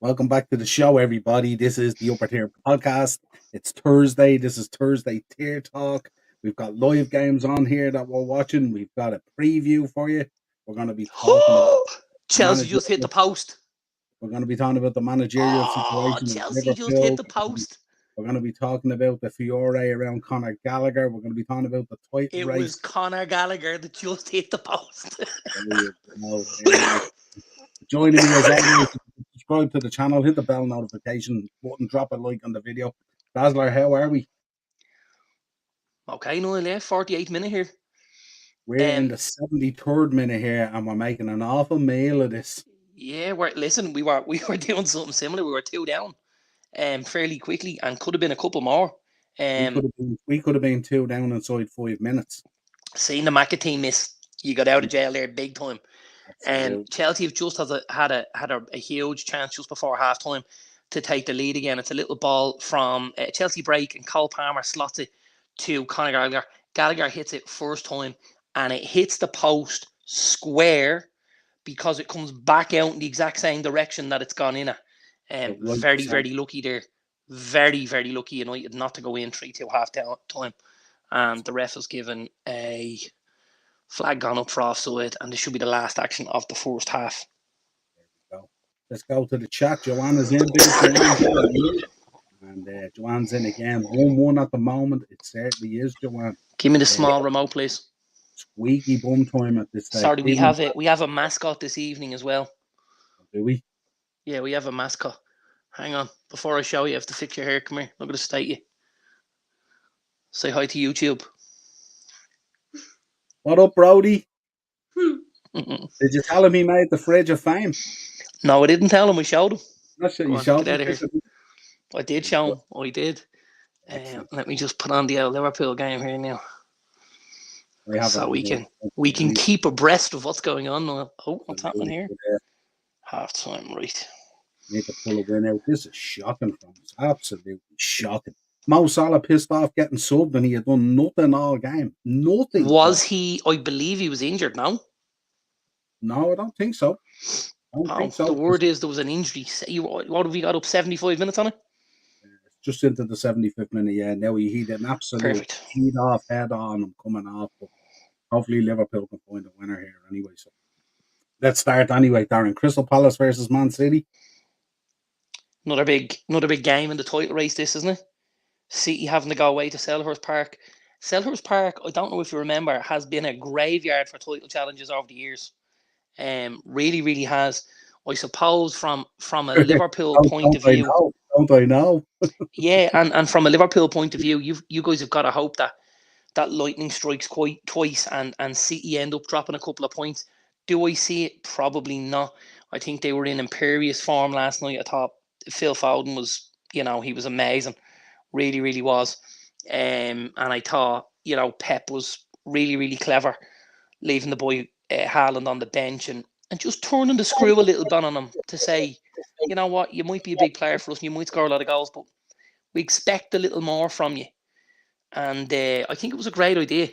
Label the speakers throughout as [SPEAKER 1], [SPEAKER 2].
[SPEAKER 1] Welcome back to the show, everybody. This is the Upper Tier Podcast. It's Thursday. This is Thursday Tier Talk. We've got live games on here that we're watching. We've got a preview for you. We're going to be talking about
[SPEAKER 2] Chelsea just hit the post.
[SPEAKER 1] We're going to be talking about the managerial situation in
[SPEAKER 2] Chelsea just hit
[SPEAKER 1] Liverpool.
[SPEAKER 2] the post.
[SPEAKER 1] We're going to be talking about the furore around Conor Gallagher. We're going to be talking about the title
[SPEAKER 2] It
[SPEAKER 1] race.
[SPEAKER 2] was Conor Gallagher that just hit the post.
[SPEAKER 1] Joining me as always, subscribe to the channel, hit the bell notification button, drop a like on the video. Dazzler, how are we?
[SPEAKER 2] Okay, Niall, 48th minute here.
[SPEAKER 1] We're in the 73rd minute here, and we're making an awful meal of this.
[SPEAKER 2] Yeah, we were doing something similar. We were 2 down, fairly quickly, and could have been a couple more.
[SPEAKER 1] We could have been 2 down inside 5 minutes.
[SPEAKER 2] Seeing the McAtee miss, you got out of jail there big time. And Chelsea have just had a huge chance just before half time to take the lead again. It's a little ball from Chelsea break, and Cole Palmer slots it to Conor Gallagher. Gallagher hits it first time, and it hits the post square because it comes back out in the exact same direction that it's gone in at. Very, very lucky there. Very, very lucky United not to go in 3-2 half time. And the ref was given a flag gone up for offside, and this should be the last action of the first half.
[SPEAKER 1] There we go. Let's go to the chat. Joanna's in. And Joanne's in again. 1-1 at the moment. It certainly is, Joanne.
[SPEAKER 2] Give me the small remote, please.
[SPEAKER 1] Squeaky bum time at this stage.
[SPEAKER 2] Sorry, we have a mascot this evening as well.
[SPEAKER 1] Do we?
[SPEAKER 2] Yeah, we have a mascot. Hang on. Before I show you, I have to fix your hair. Come here. Look at the state you. Say hi to YouTube.
[SPEAKER 1] What up, Brody? Did you tell him he made the fridge of fame?
[SPEAKER 2] No, I didn't tell him. We showed him.
[SPEAKER 1] That's what you showed him.
[SPEAKER 2] I did show him. I did. Let me just put on the Liverpool game here now. So we can keep abreast of what's going on. Oh, what's happening here? Half time, right.
[SPEAKER 1] Need to pull a win out. This is shocking from us. Absolutely shocking. Mo Salah pissed off getting subbed, and he had done nothing all game. Nothing.
[SPEAKER 2] Was he? I believe he was injured now.
[SPEAKER 1] No, I don't think so.
[SPEAKER 2] The word is there was an injury. What have we got up 75 minutes on it?
[SPEAKER 1] Just into the 75th minute, yeah. Now he did an absolute head on and coming off. But hopefully Liverpool can find a winner here anyway. So let's start anyway, Darren. Crystal Palace versus Man City.
[SPEAKER 2] Another big game in the title race, this, isn't it? City having to go away to Selhurst Park. Selhurst Park, I don't know if you remember, has been a graveyard for title challenges over the years. Really, really has. I suppose from a Liverpool point of view.
[SPEAKER 1] Don't I know?
[SPEAKER 2] Yeah, and from a Liverpool point of view, you guys have got to hope that lightning strikes twice and City end up dropping a couple of points. Do I see it? Probably not. I think they were in imperious form last night. I thought Phil Foden was, he was amazing. Really, really was. And I thought, Pep was really, really clever, leaving the boy Haaland on the bench and just turning the screw a little bit on him to say, you know what, you might be a big player for us and you might score a lot of goals, but we expect a little more from you. And I think it was a great idea.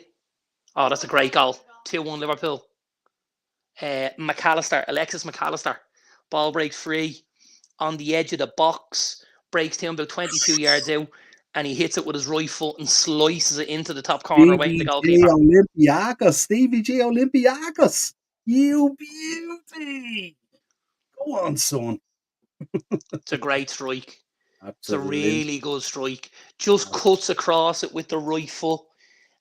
[SPEAKER 2] Oh, that's a great goal. 2-1 Liverpool. Alexis McAllister. Ball breaks free on the edge of the box. Breaks to him about 22 yards out. And he hits it with his right foot and slices it into the top corner away from the goalkeeper.
[SPEAKER 1] Stevie G Olympiacos. You beauty. Go on, son.
[SPEAKER 2] It's a great strike. Absolutely. It's a really good strike. Just cuts across it with the right foot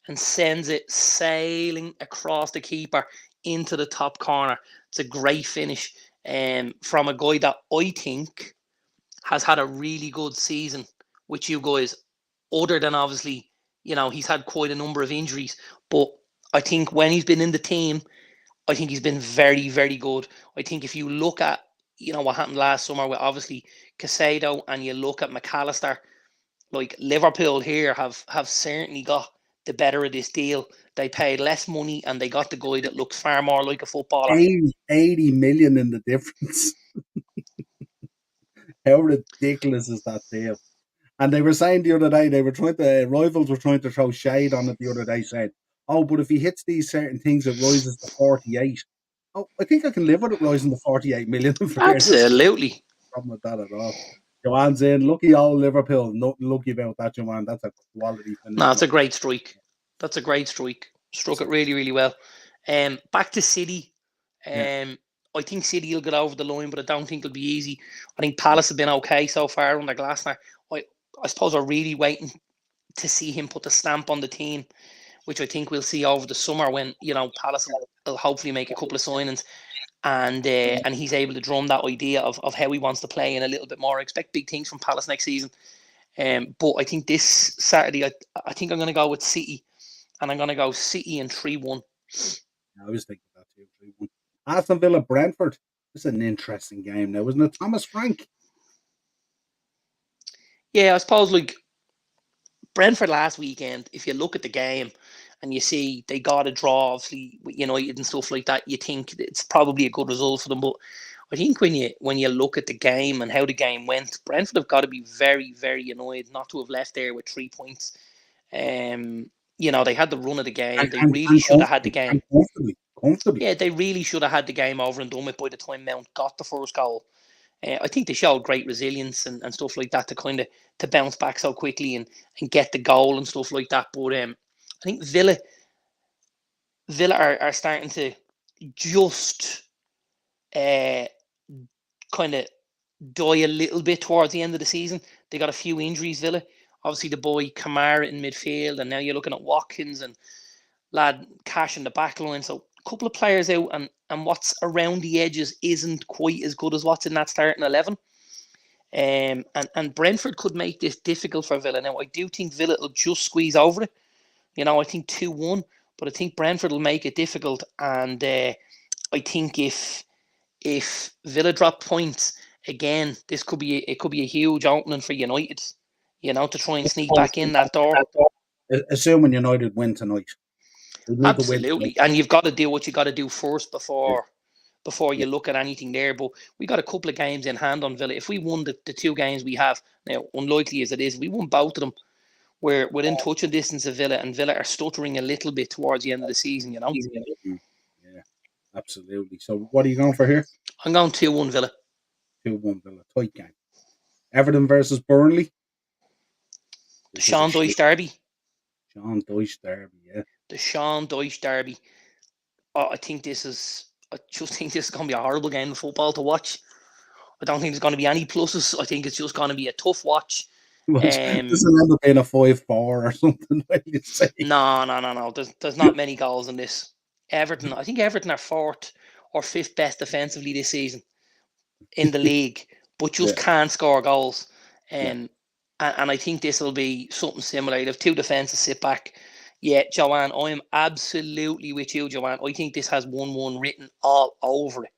[SPEAKER 2] and sends it sailing across the keeper into the top corner. It's a great finish from a guy that I think has had a really good season with you guys, other than obviously, he's had quite a number of injuries. But I think when he's been in the team, I think he's been very, very good. I think if you look at, what happened last summer with obviously Caicedo and you look at McAllister, like Liverpool here have certainly got the better of this deal. They paid less money and they got the guy that looks far more like a footballer.
[SPEAKER 1] 80 million in the difference. How ridiculous is that deal? And they were saying the other day, rivals were trying to throw shade on it the other day, saying, oh, but if he hits these certain things, it rises to 48. Oh, I think I can live with it rising to 48 million.
[SPEAKER 2] Absolutely.
[SPEAKER 1] problem with that at all. Joanne's in. Lucky old Liverpool. Nothing lucky about that, Joanne. That's a quality finish.
[SPEAKER 2] No, it's a great strike. That's a great strike. Struck it really, really well. Back to City. I think City will get over the line, but I don't think it'll be easy. I think Palace have been okay so far under Glasner. I suppose we're really waiting to see him put the stamp on the team, which I think we'll see over the summer when, you know, Palace will hopefully make a couple of signings and he's able to drum that idea of how he wants to play in a little bit more. I expect big things from Palace next season. But I think this Saturday, I think I'm going to go with City, and I'm going to go City in 3-1.
[SPEAKER 1] I was thinking that too, 3-1. Aston Villa Brentford. This is an interesting game now, isn't it? Thomas Frank.
[SPEAKER 2] Yeah, I suppose like Brentford last weekend, if you look at the game and you see they got a draw, obviously, with United and stuff like that, you think it's probably a good result for them. But I think when you look at the game and how the game went, Brentford have got to be very, very annoyed not to have left there with 3 points. You know, they had the run of the game. They really should have had the game.
[SPEAKER 1] Comfortably.
[SPEAKER 2] Yeah, they really should have had the game over and done with by the time Mount got the first goal. I think they showed great resilience and stuff like that to bounce back so quickly and get the goal and stuff like that. But I think Villa are starting to just kind of die a little bit towards the end of the season. They got a few injuries, Villa. Obviously, the boy Kamara in midfield, and now you're looking at Watkins and lad Cash in the back line. So a couple of players out, and what's around the edges isn't quite as good as what's in that starting 11. And Brentford could make this difficult for Villa. Now, I do think Villa will just squeeze over it. You know, I think 2-1, but I think Brentford will make it difficult. And I think if Villa drop points again, this could be a huge opening for United. You know, to try and sneak back in that door.
[SPEAKER 1] Assuming United win tonight.
[SPEAKER 2] Absolutely, and you've got to do what you got to do first before you look at anything there. But we got a couple of games in hand on Villa. If we won the 2 games we have now, unlikely as it is, we won both of them. We're within touching distance of Villa, and Villa are stuttering a little bit towards the end of the season. You know.
[SPEAKER 1] Yeah, absolutely. So, what are you going for here?
[SPEAKER 2] I'm going 2-1 Villa.
[SPEAKER 1] 2-1 Villa, tight game. Everton versus Burnley.
[SPEAKER 2] The Sean Dyche derby.
[SPEAKER 1] Sean Dyche derby, yeah.
[SPEAKER 2] The Sean Dyche derby. I just think this is going to be a horrible game of football to watch. I don't think there's going to be any pluses. I think it's just going to be a tough watch.
[SPEAKER 1] This will end up being a 5-4 or something. Like you say.
[SPEAKER 2] No. There's not many goals in this. Everton, I think Everton are 4th or 5th best defensively this season in the league, but just can't score goals. And I think this will be something similar. You have 2 defenses sit back. Yeah, Joanne, I am absolutely with you, Joanne. I think this has 1-1 written all over it.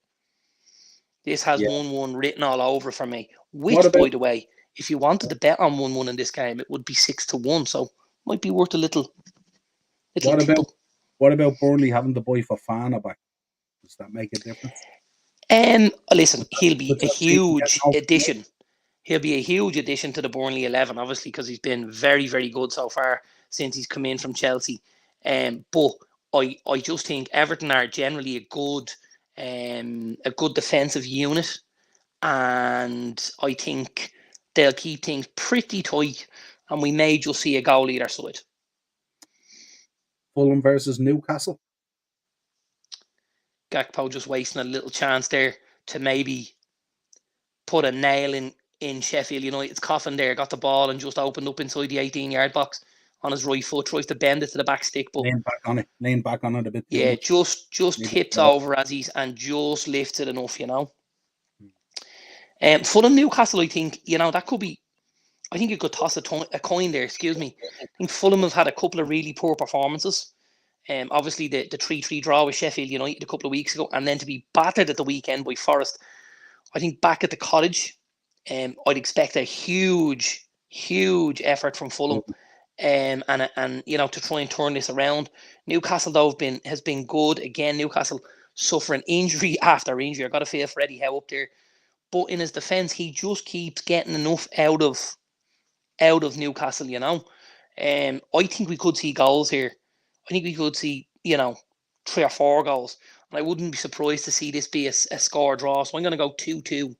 [SPEAKER 2] This has 1-1 written all over for me. Which, by the way, if you wanted to bet on 1-1 in this game, it would be 6-1. So might be worth a little.
[SPEAKER 1] What about Burnley having the boy for Fana back? Does that make a difference?
[SPEAKER 2] Listen, he'll be a huge addition. He'll be a huge addition to the Burnley 11, obviously, because he's been very, very good so far since he's come in from Chelsea. But I just think Everton are generally a good defensive unit, and I think they'll keep things pretty tight, and we may just see a goal either side.
[SPEAKER 1] Fulham versus Newcastle.
[SPEAKER 2] Gakpo just wasting a little chance there to maybe put a nail in Sheffield United's coffin there. Got the ball and just opened up inside the 18-yard box on his right foot. Tries to bend it to the back stick, but
[SPEAKER 1] lean back on it a bit.
[SPEAKER 2] Yeah, just tips over as he's and just lifts it enough, you know. Fulham Newcastle, I think, you know, that could be. I think you could toss a coin there. Excuse me. I think Fulham have had a couple of really poor performances. Obviously the 3-3 draw with Sheffield United a couple of weeks ago, and then to be battered at the weekend by Forest. I think back at the Cottage, I'd expect a huge effort from Fulham, and you know, to try and turn this around. Newcastle though has been good again. Newcastle suffering injury after injury. I got to feel for Eddie Howe up there, but in his defence, he just keeps getting enough out of Newcastle. You know, I think we could see goals here. I think we could see, you know, 3 or 4 goals. And I wouldn't be surprised to see this be a score draw. So I'm going to go 2-2.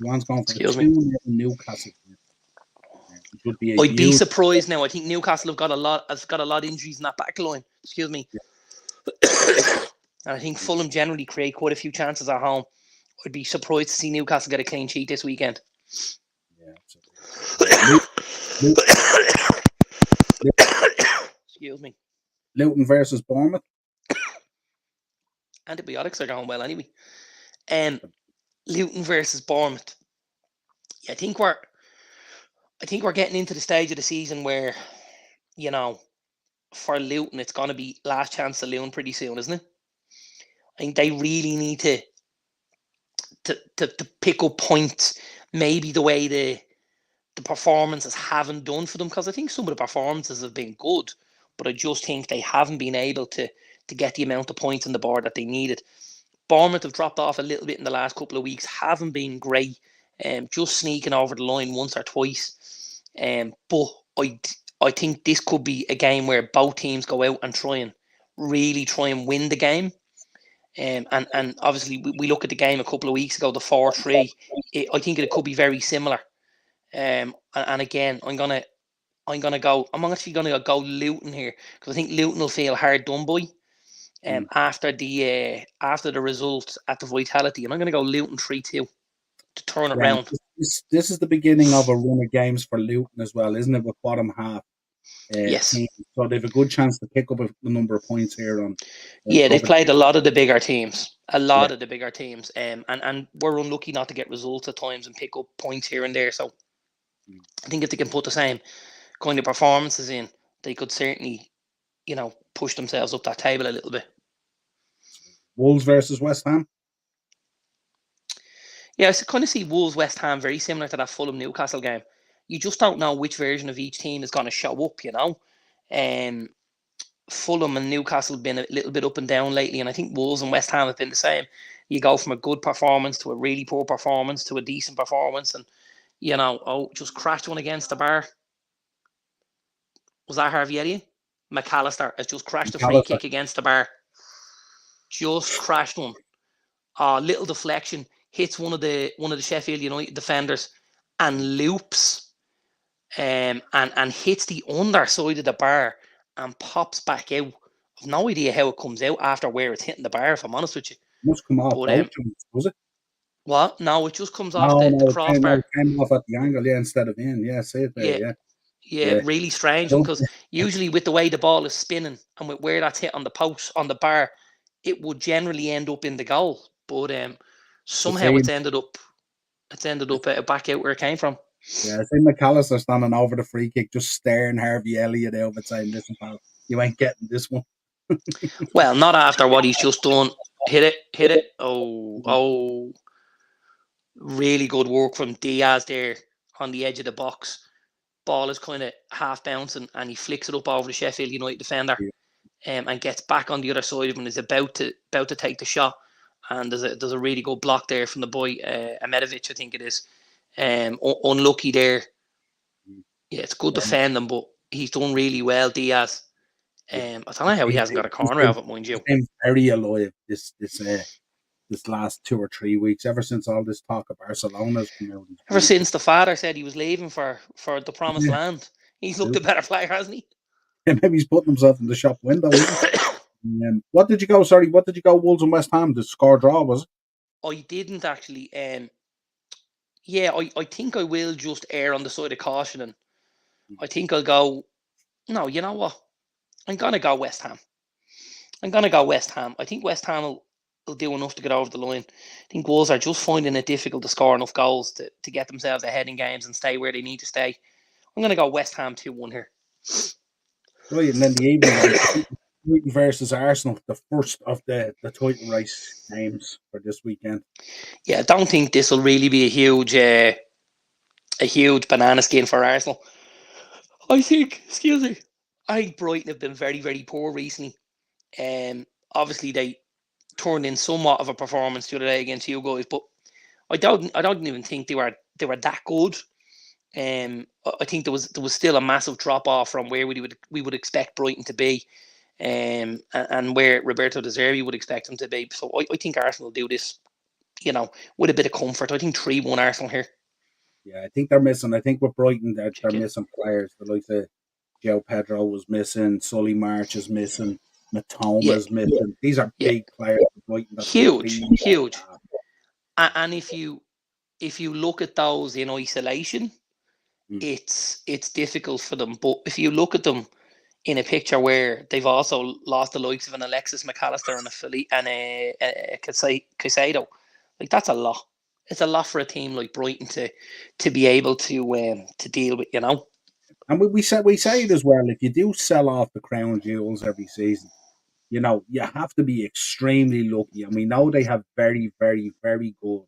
[SPEAKER 1] One's going for
[SPEAKER 2] Excuse
[SPEAKER 1] a
[SPEAKER 2] me.
[SPEAKER 1] 2-0 Newcastle. Which would be
[SPEAKER 2] I'd be surprised now. I think Newcastle has got a lot of injuries in that back line. Excuse me. Yeah. And I think Fulham generally create quite a few chances at home. I'd be surprised to see Newcastle get a clean sheet this weekend.
[SPEAKER 1] Yeah, absolutely.
[SPEAKER 2] Excuse me.
[SPEAKER 1] Luton versus Bournemouth.
[SPEAKER 2] Antibiotics are going well anyway. Luton versus Bournemouth. Yeah, I think we're getting into the stage of the season where, for Luton, it's going to be last chance to Luton pretty soon, isn't it? I think they really need to pick up points, maybe the way the performances haven't done for them, because I think some of the performances have been good, but I just think they haven't been able to get the amount of points on the board that they needed. Bournemouth have dropped off a little bit in the last couple of weeks, haven't been great, just sneaking over the line once or twice. But I think this could be a game where both teams go out and really try and win the game. And obviously we look at the game a couple of weeks ago, the 4-3. I think it could be very similar. And again, I'm actually gonna go Luton here, because I think Luton will feel hard done by after the results at the Vitality, and I'm gonna go Luton 3-2 to turn it round.
[SPEAKER 1] This is the beginning of a run of games for Luton as well, isn't it? With bottom half.
[SPEAKER 2] Yes.
[SPEAKER 1] Teams. So they have a good chance to pick up a number of points here on.
[SPEAKER 2] They've played a lot of the bigger teams. And we're unlucky not to get results at times and pick up points here and there. So I think if they can put the same kind of performances in, they could certainly, push themselves up that table a little bit.
[SPEAKER 1] Wolves versus West Ham.
[SPEAKER 2] Yeah, I kind of see Wolves West Ham very similar to that Fulham Newcastle game. You just don't know which version of each team is going to show up, Fulham and Newcastle have been a little bit up and down lately, and I think Wolves and West Ham have been the same. You go from a good performance to a really poor performance to a decent performance, and just crashed one against the bar. Was that Harvey Elliott? McAllister has just crashed a free kick against the bar. Just crashed one. Little deflection, hits one of the Sheffield United defenders and loops, and hits the underside of the bar and pops back out. I've no idea how it comes out after where it's hitting the bar, if I'm honest with you.
[SPEAKER 1] It must come off both, was it?
[SPEAKER 2] What? No, it just comes off the crossbar.
[SPEAKER 1] It came off at the angle, instead of in. Yeah, say it there,
[SPEAKER 2] yeah. Really strange, because usually with the way the ball is spinning and with where that's hit on the post, on the bar, it would generally end up in the goal. But somehow it's ended up back out where it came from.
[SPEAKER 1] Yeah, I think McAllister standing over the free kick, just staring Harvey Elliott over, saying, "Listen, pal, you ain't getting this one."
[SPEAKER 2] Well, not after what he's just done. Hit it. Oh. Really good work from Diaz there on the edge of the box. Ball is kind of half bouncing, and he flicks it up over the Sheffield United defender, and gets back on the other side of him and is about to take the shot. And there's a really good block there from the boy Ahmedovich, I think it is. Unlucky there. Yeah, it's good defending, but he's done really well, Diaz. I don't know how he hasn't got a corner out of it, mind you.
[SPEAKER 1] He's been very alive this last 2 or 3 weeks, ever since all this talk of Barcelona's come out.
[SPEAKER 2] Ever since the father said he was leaving for the promised land, he's looked a better player, hasn't he?
[SPEAKER 1] Yeah, maybe he's putting himself in the shop window. What did you go? Sorry, what did you go? Wolves and West Ham? The score draw, was it?
[SPEAKER 2] I didn't actually. Yeah, I think I will just err on the side of caution, and I think I'll go. No, you know what? I'm gonna go West Ham. I think West Ham will do enough to get over the line. I think Wolves are just finding it difficult to score enough goals to get themselves ahead in games and stay where they need to stay. I'm going to go West Ham 2-1 here.
[SPEAKER 1] Right, and then the evening versus Arsenal, the first of the title race games for this weekend.
[SPEAKER 2] Yeah, I don't think this will really be a huge banana skin for Arsenal. I think Brighton have been very, very poor recently. Obviously they turned in somewhat of a performance the other day against you guys, but I don't even think they were that good. I think there was still a massive drop off from where we would expect Brighton to be, and where Roberto De Zerbi would expect them to be. So I think Arsenal will do this with a bit of comfort. I think 3-1 Arsenal here.
[SPEAKER 1] Yeah, I think they're missing. I think with Brighton, they're missing players. The likes of Joe Pedro was missing. Sully March is missing. Matoma's missing. These are big players for Brighton. That's
[SPEAKER 2] Huge. And if you look at those in isolation, it's difficult for them. But if you look at them in a picture where they've also lost the likes of an Alexis McAllister and a Caicedo, like that's a lot. It's a lot for a team like Brighton to be able to deal with,
[SPEAKER 1] And we say it as well. If you do sell off the crown jewels every season, you have to be extremely lucky. And we know they have very, very, very good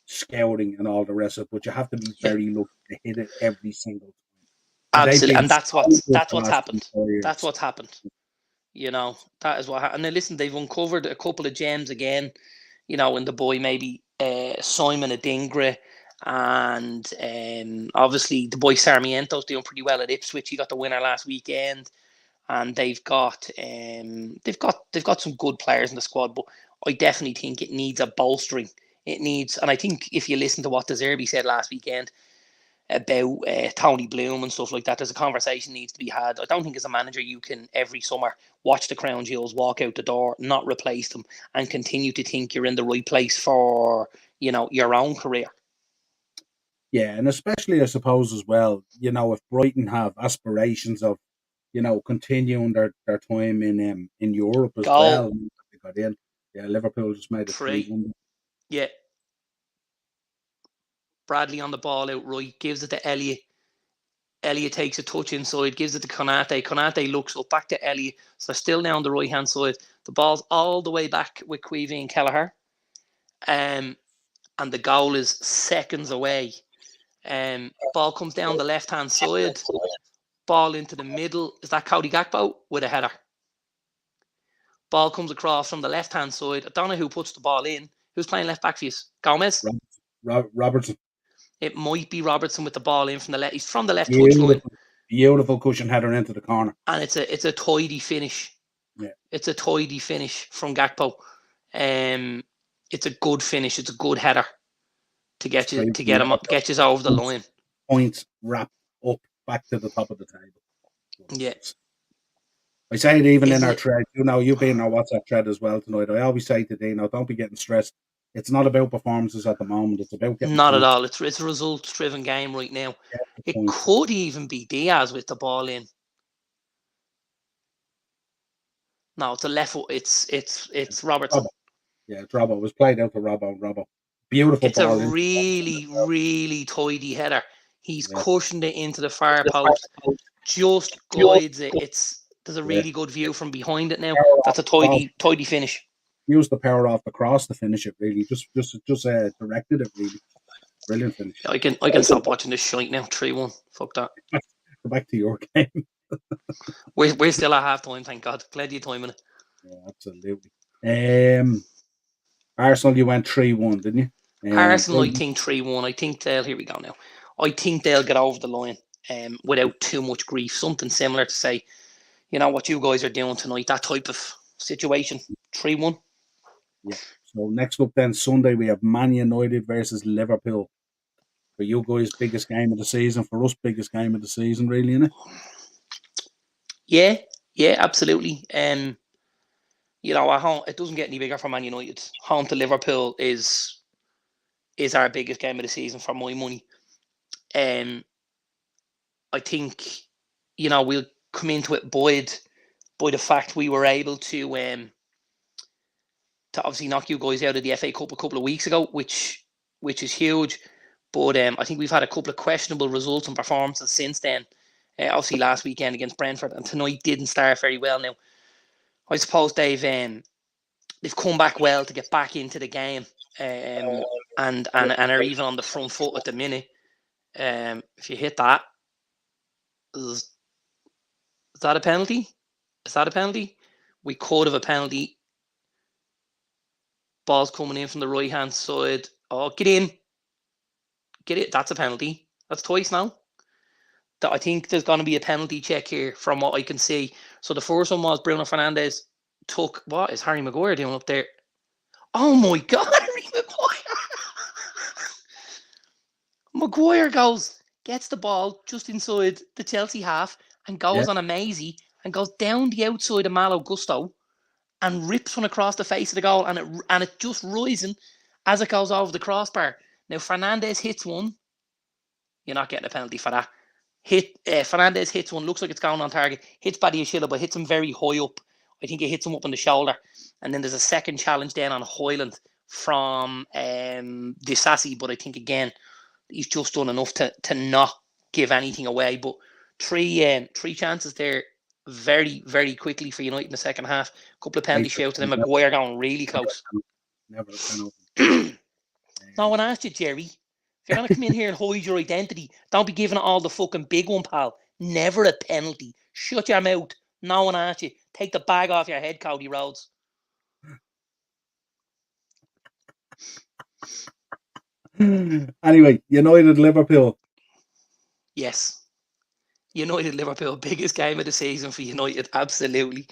[SPEAKER 1] scouting and all the rest of it, but you have to be very lucky to hit it every single time.
[SPEAKER 2] Absolutely, and that's what's happened. That's what's happened. That is what happened. And then listen, they've uncovered a couple of gems again. In the boy maybe Simon Adingra, and obviously the boy Sarmiento's doing pretty well at Ipswich. He got the winner last weekend, and they've got some good players in the squad. But I definitely think it needs a bolstering. It needs, and I think if you listen to what De Zerbi said last weekend about Tony Bloom and stuff like that, there's a conversation needs to be had. I don't think as a manager you can every summer watch the crown jewels walk out the door, not replace them, and continue to think you're in the right place for your own career.
[SPEAKER 1] Yeah, and especially I suppose as well, if Brighton have aspirations of continuing their time in Europe as well, they got in. Yeah, Liverpool just made it 3-1.
[SPEAKER 2] Yeah. Bradley on the ball outright, gives it to Elliott. Elliott takes a touch inside, gives it to Konate. Konate looks up, back to Elliott. So they're still now on the right-hand side. The ball's all the way back with Queevy and Kelleher. And the goal is seconds away. Ball comes down the left-hand side. Ball into the middle. Is that Cody Gakpo with a header? Ball comes across from the left-hand side. I don't know who puts the ball in. Who's playing left back for you? Gomez?
[SPEAKER 1] Robertson.
[SPEAKER 2] It might be Robertson with the ball in from the left. He's from the left touchline.
[SPEAKER 1] Beautiful cushion header into the corner.
[SPEAKER 2] And it's a tidy finish.
[SPEAKER 1] Yeah.
[SPEAKER 2] It's a tidy finish from Gakpo. It's a good finish. It's a good header to get you over the line.
[SPEAKER 1] Points wrapped up back to the top of the table.
[SPEAKER 2] Yeah.
[SPEAKER 1] I say it even in our thread. You've been in our WhatsApp thread as well tonight. I always say to Dino, don't be getting stressed. It's not about performances at the moment. It's about getting
[SPEAKER 2] not points. At all. It's a results-driven game right now. It could even be Diaz with the ball in. No, it's a left foot. It's Robertson.
[SPEAKER 1] Robbo. Yeah, it's Robbo. It was played out to Robbo. Beautiful
[SPEAKER 2] it's
[SPEAKER 1] ball.
[SPEAKER 2] It's a really, really tidy header. He's cushioned it into the far post. Just guides it. There's a really good view from behind it now. That's a tidy finish.
[SPEAKER 1] Used the power off the cross to finish it. Really, just directed it. Really, brilliant finish.
[SPEAKER 2] I can stop watching this shite now. 3-1. Fuck that.
[SPEAKER 1] Go back to your game.
[SPEAKER 2] we're still at half time. Thank God. Plenty of time in it.
[SPEAKER 1] Yeah, absolutely. Arsenal, you went 3-1, didn't you?
[SPEAKER 2] Arsenal, I think 3-1. I think here we go now. I think they'll get over the line without too much grief. Something similar to say, what you guys are doing tonight. That type of situation. 3-1.
[SPEAKER 1] Yeah. So next up then, Sunday, we have Man United versus Liverpool. For you guys, biggest game of the season. For us, biggest game of the season, really, isn't
[SPEAKER 2] it? Yeah, absolutely. At home, it doesn't get any bigger for Man United. Home to Liverpool is our biggest game of the season for my money. I think, we'll come into it buoyed by the fact we were able to obviously knock you guys out of the FA Cup a couple of weeks ago, which is huge. But I think we've had a couple of questionable results and performances since then. Obviously last weekend against Brentford, and tonight didn't start very well. Now, I suppose they've come back well to get back into the game, and are even on the front foot at the minute. If you hit that, is that a penalty? Is that a penalty? We could have a penalty. Ball's coming in from the right-hand side. Oh, get in. Get it. That's a penalty. That's twice now. I think there's going to be a penalty check here from what I can see. So the first one was Bruno Fernandes took... What is Harry Maguire doing up there? Oh, my God, Harry Maguire. Maguire gets the ball just inside the Chelsea half and goes on a mazy and goes down the outside of Malo Gusto and rips one across the face of the goal, and it just rising as it goes over the crossbar. Now Fernandes hits one. You're not getting a penalty for that. Fernandes hits one, looks like it's going on target, hits Badiashile, but hits him very high up. I think it hits him up on the shoulder. And then there's a second challenge then on Hoyland from Disasi, but I think again he's just done enough to not give anything away. But three chances there very, very quickly for United in the second half. A couple of penalty shouts, and then Maguire going really close.
[SPEAKER 1] Never a penalty.
[SPEAKER 2] No one asked you, Jerry. If you're going to come in here and hide your identity, don't be giving it all the fucking big one, pal. Never a penalty. Shut your mouth. No one asked you. Take the bag off your head, Cody Rhodes.
[SPEAKER 1] Anyway, United Liverpool.
[SPEAKER 2] Yes. United Liverpool, biggest game of the season for United, absolutely.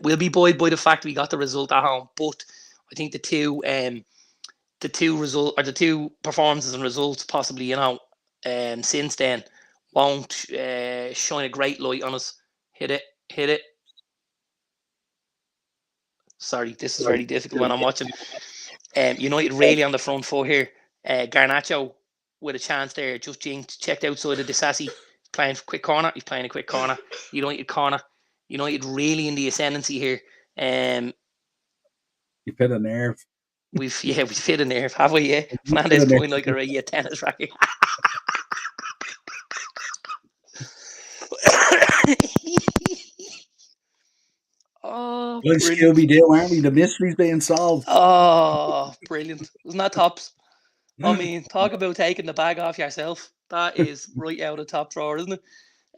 [SPEAKER 2] We'll be buoyed by the fact we got the result at home, but I think the two performances and results possibly, since then won't shine a great light on us. Hit it. Sorry, this is very difficult when I'm watching. United really on the front foot here. Garnacho with a chance there, just jinked, checked outside of Disasi. Playing quick corner. He's playing a quick corner. United corner. United really in the ascendancy here.
[SPEAKER 1] You fit a nerve.
[SPEAKER 2] We've fit a nerve, have we? Yeah. Fernandes playing like a tennis racket. Oh,
[SPEAKER 1] like Scooby Doo, aren't we? The mystery's being solved.
[SPEAKER 2] Oh, brilliant! Isn't that tops? I mean, talk about taking the bag off yourself. That is right out of top drawer, isn't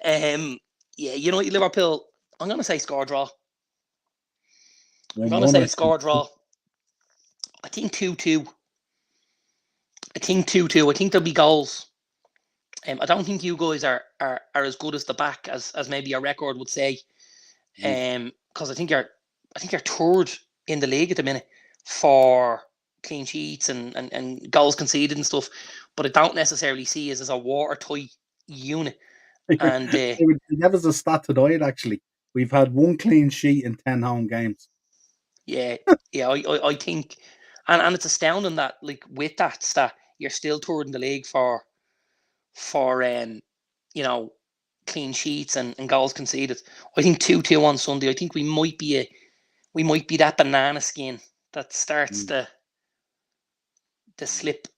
[SPEAKER 2] it? United Liverpool. I'm gonna say score draw. I'm gonna say score draw. I think 2-2. I think there'll be goals. I don't think you guys are as good as the back as maybe your record would say. Because I think you're third in the league at the minute for clean sheets and goals conceded and stuff. But I don't necessarily see us as a watertight unit. And
[SPEAKER 1] that was a stat tonight. Actually, we've had one clean sheet in 10 home games.
[SPEAKER 2] Yeah. I think, and it's astounding that like with that stat, you're still third in the league for clean sheets and goals conceded. I think 2-2 on Sunday. I think we might be that banana skin that starts the slip.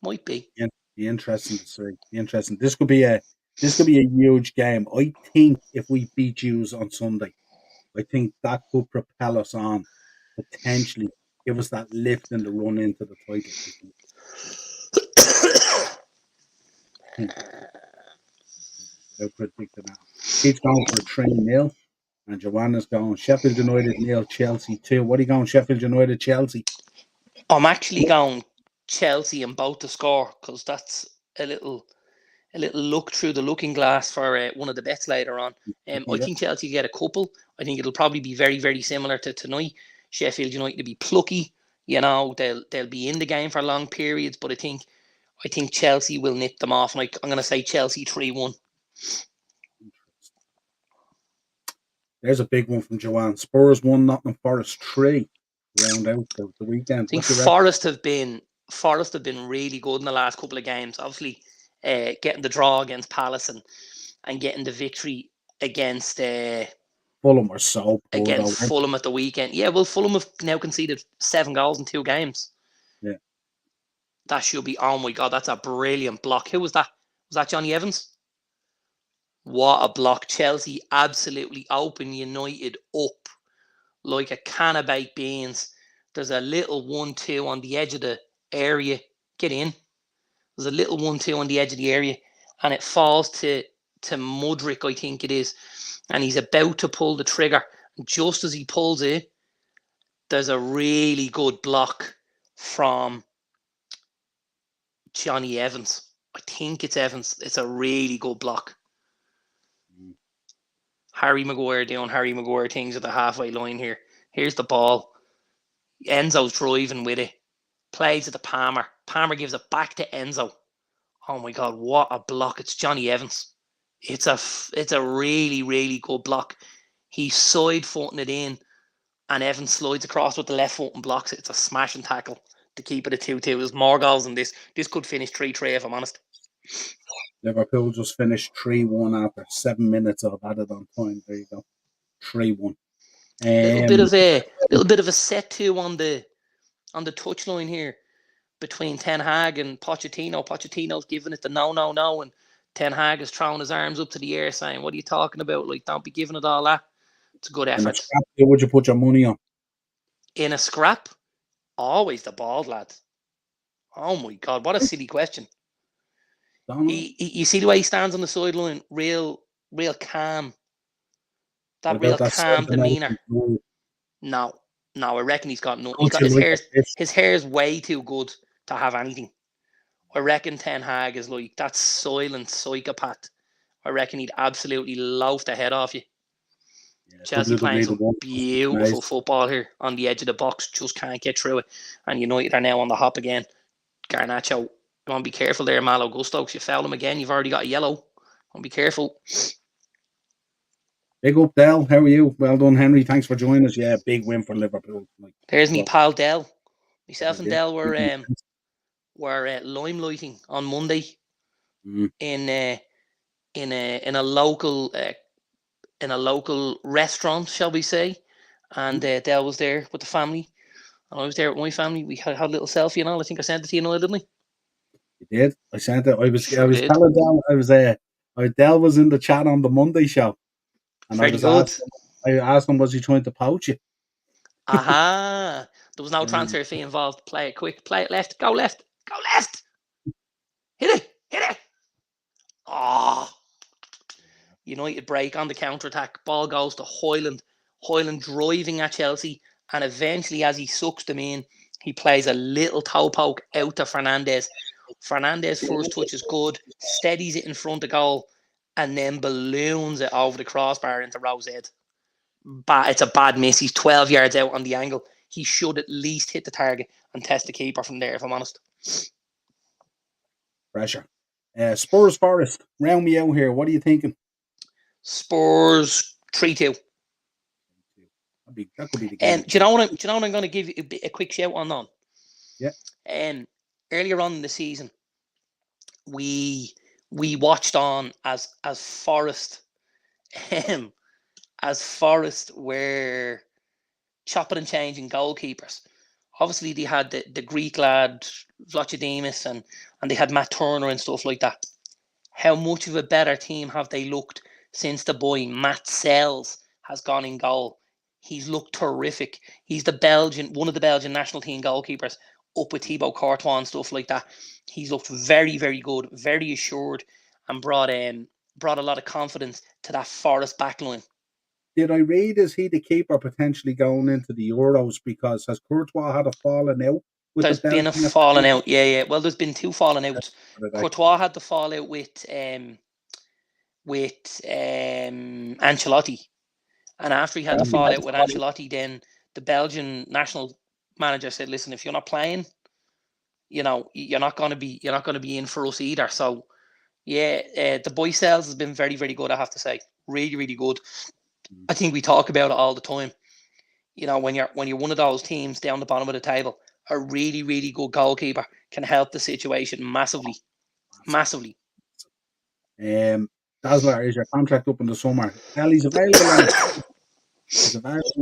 [SPEAKER 2] Might be.
[SPEAKER 1] Yeah, be interesting to see. Be interesting. This could be a huge game. I think if we beat Jews on Sunday, I think that could propel us on, potentially give us that lift in the run into the title. Without predicting that. He's going for 3-0, and Joanna's going Sheffield United 0, Chelsea 2. What are you going, Sheffield United, Chelsea?
[SPEAKER 2] I'm actually going Chelsea and both to score, because that's a little look through the looking glass for one of the bets later on. I think Chelsea get a couple. I think it'll probably be very, very similar to tonight. Sheffield United to be plucky. They'll be in the game for long periods, but I think Chelsea will nip them off. And I'm going to say Chelsea 3-1.
[SPEAKER 1] There's a big one from Joanne. Spurs 1, Nottingham Forest 3. Round out the weekend.
[SPEAKER 2] I think Forest have been really good in the last couple of games. Obviously, getting the draw against Palace and getting the victory against
[SPEAKER 1] Fulham or so
[SPEAKER 2] against Fulham at the weekend. Yeah, well, Fulham have now conceded 7 goals in 2 games.
[SPEAKER 1] Yeah,
[SPEAKER 2] that should be. Oh my God, that's a brilliant block. Who was that? Was that Johnny Evans? What a block! Chelsea absolutely open United up like a can of baked beans. There's a little 1-2 on the edge of the area. Get in. There's a little 1-2 on the edge of the area, and it falls to Mudryk, I think it is, and he's about to pull the trigger. Just as he pulls it, there's a really good block from Johnny Evans. I think it's Evans. It's a really good block. Harry Maguire doing Harry Maguire things at the halfway line here. Here's the ball. Enzo's driving with it. Plays it to Palmer. Palmer gives it back to Enzo. Oh my God, what a block. It's Johnny Evans. It's a really, really good block. He's side footing it in, and Evans slides across with the left foot and blocks it. It's a smashing tackle to keep it a 2-2. There's more goals than this. This could finish 3-3 if I'm honest.
[SPEAKER 1] Liverpool just finished 3-1 after 7 minutes of added on time. There you go. 3-1.
[SPEAKER 2] Little bit of a set to on the touchline here between Ten Hag and Pochettino. Pochettino's giving it the no, and Ten Hag is throwing his arms up to the air saying, "What are you talking about? Like, don't be giving it all that." It's a good effort.
[SPEAKER 1] Who would you put your money on?
[SPEAKER 2] In a scrap, always the bald lad. Oh my God, what a silly question. You see the way he stands on the sideline, real calm. That real calm demeanour. No, I reckon he's got no. His hair's way too good to have anything. I reckon Ten Hag is like that silent psychopath. I reckon he'd absolutely loaf the head off you. Chelsea playing some beautiful football here on the edge of the box, just can't get through it. And United are now on the hop again. Garnacho, you want to be careful there, Malo Gusto, because you foul him again. You've already got a yellow. Want to be careful.
[SPEAKER 1] Big up, Dell. How are you? Well done, Henry. Thanks for joining us. Yeah, big win for Liverpool.
[SPEAKER 2] There's me pal Dell. Myself and Dell were limelighting on Monday in a local restaurant, shall we say? And Dell was there with the family, and I was there with my family. We had a little selfie and all. I think I sent it to you, Niall, didn't I?
[SPEAKER 1] You did. I sent it. I was telling Dell. Dell was in the chat on the Monday show, and I asked him, was he trying to poach you?
[SPEAKER 2] Aha! There was no transfer fee involved. Play it quick. Play it left. Go left. Go left. Hit it. Oh. United break on the counter-attack. Ball goes to Hoyland. Hoyland driving at Chelsea. And eventually, as he sucks them in, he plays a little toe poke out to Fernandez. Fernandez first touch is good. Steadies it in front of goal. And then balloons it over the crossbar into Rowe's head. It's a bad miss. He's 12 yards out on the angle. He should at least hit the target and test the keeper from there, if I'm honest.
[SPEAKER 1] Pressure. Spurs Forest. Round me out here. What are you thinking?
[SPEAKER 2] Spurs 3-2.
[SPEAKER 1] That could be the game.
[SPEAKER 2] Do you know what I'm going to give you a quick shout on?
[SPEAKER 1] Yeah.
[SPEAKER 2] Earlier on in the season, we watched on as Forest were chopping and changing goalkeepers. Obviously, they had the Greek lad Vlachodimos and they had Matt Turner and stuff like that. How much of a better team have they looked since the boy Matt Sells has gone in goal? He's looked terrific. He's one of the Belgian national team goalkeepers, up with Thibaut Courtois and stuff like that. He's looked very, very good, very assured, and brought a lot of confidence to that Forest backline.
[SPEAKER 1] Did I read, is he the keeper potentially going into the Euros? Because has Courtois had a falling out?
[SPEAKER 2] There's been a falling out, yeah. Well, there's been two falling outs. Courtois had the fallout with Ancelotti, and after he had the fallout with Ancelotti, then the Belgian national manager said, "Listen, if you're not playing, you're not going to be in for us either." So, yeah, the boy Sells has been very, very good. I have to say, really, really good. I think we talk about it all the time. When you're one of those teams down the bottom of the table, a really, really good goalkeeper can help the situation massively. Massively.
[SPEAKER 1] Dazzler, is your contract up in the summer? He's available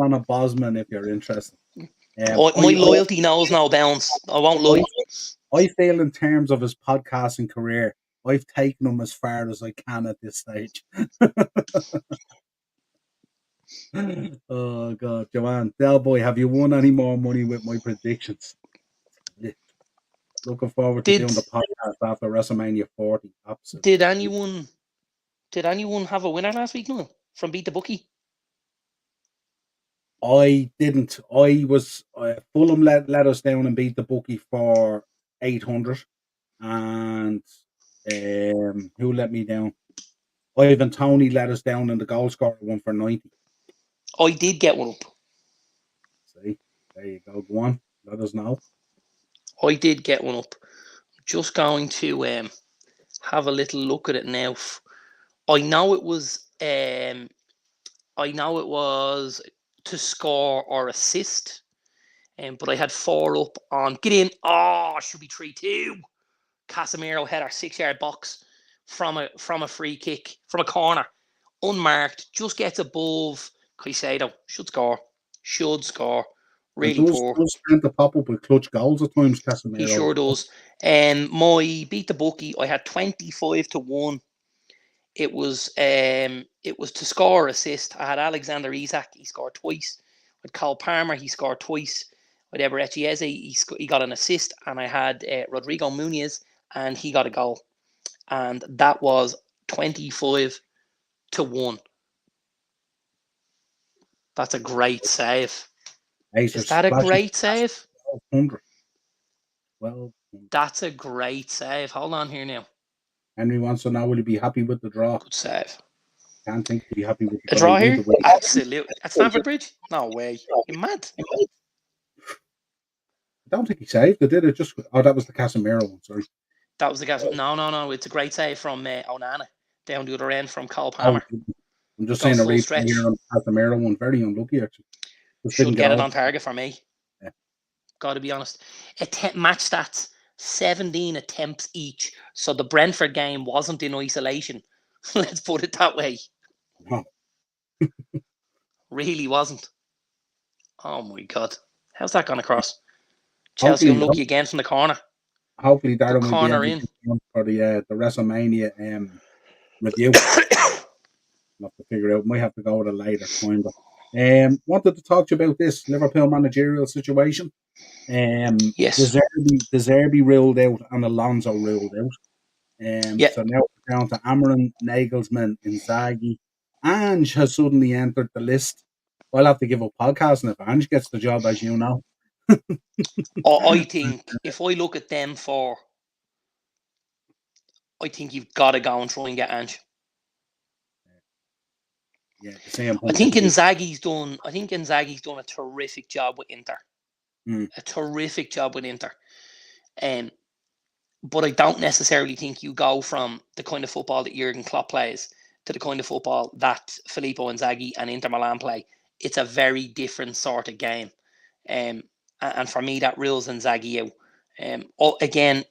[SPEAKER 1] on a Bosman if you're interested.
[SPEAKER 2] My loyalty knows no bounds. I won't lie.
[SPEAKER 1] I feel in terms of his podcasting career, I've taken him as far as I can at this stage. Oh God, Joanne, Del Boy, have you won any more money with my predictions? Looking forward to doing the podcast after WrestleMania 40. Absolutely.
[SPEAKER 2] Did anyone have a winner last week, Noel, from Beat the Bookie?
[SPEAKER 1] I didn't. I was Fulham let us down and Beat the Bookie for 800, and who let me down? Ivan Toney let us down in the goal scorer one for 90.
[SPEAKER 2] I did get one up.
[SPEAKER 1] See, there you go. Go on, let us know.
[SPEAKER 2] I did get one up. Just going to have a little look at it now. I know it was to score or assist, but I had 4 up on get in. Oh, should be 3-2. Casemiro header, 6-yard box from a free kick from a corner, unmarked, just gets above Caicedo. Should score. Really poor.
[SPEAKER 1] Does tend to pop up with clutch goals at times, Casemiro.
[SPEAKER 2] He sure does. My beat the bookie, I had 25-1. It was to score or assist. I had Alexander Isak, he scored twice. With Cole Palmer, he scored twice. With Eberechi Eze, he got an assist, and I had Rodrigo Muniz, and he got a goal. And that was 25-1. That's a great save. Is that a great save?
[SPEAKER 1] 1200. Well,
[SPEAKER 2] that's a great save. Hold on here now.
[SPEAKER 1] Henry wants to know, will he be happy with the draw?
[SPEAKER 2] Good save.
[SPEAKER 1] Can't think he'll be happy with
[SPEAKER 2] the draw here? Absolutely. At Stamford Bridge? No way. You're mad.
[SPEAKER 1] I don't think he saved it, did it? That was the Casemiro one, sorry.
[SPEAKER 2] That was the Casemiro. No. It's a great save from Onana down the other end from Cole Palmer.
[SPEAKER 1] I'm just saying a replay here on Casemiro one. Very unlucky, actually.
[SPEAKER 2] Should get it on target for me. Yeah. Got to be honest. Match stats, 17 attempts each. So the Brentford game wasn't in isolation. Let's put it that way.
[SPEAKER 1] No.
[SPEAKER 2] Really wasn't. Oh my God. How's that gone across? Chelsea unlucky again from the corner.
[SPEAKER 1] Hopefully Darren will be in for the WrestleMania review. I'll have to figure out. Might have to go at a later time. But, wanted to talk to you about this Liverpool managerial situation.
[SPEAKER 2] Yes.
[SPEAKER 1] De Zerbi ruled out and Alonso ruled out. So now we're down to Amarin, Nagelsmann, Inzaghi. Ange has suddenly entered the list. I'll have to give up podcasting if Ange gets the job, as you know.
[SPEAKER 2] I think if I look at them four, I think you've got to go and try and get Ange.
[SPEAKER 1] Yeah, the same point.
[SPEAKER 2] I think Inzaghi's done a terrific job with Inter. A terrific job with Inter. But I don't necessarily think you go from the kind of football that Jurgen Klopp plays to the kind of football that Filippo Inzaghi and Inter Milan play. It's a very different sort of game. And for me, that rules Inzaghi out. Again,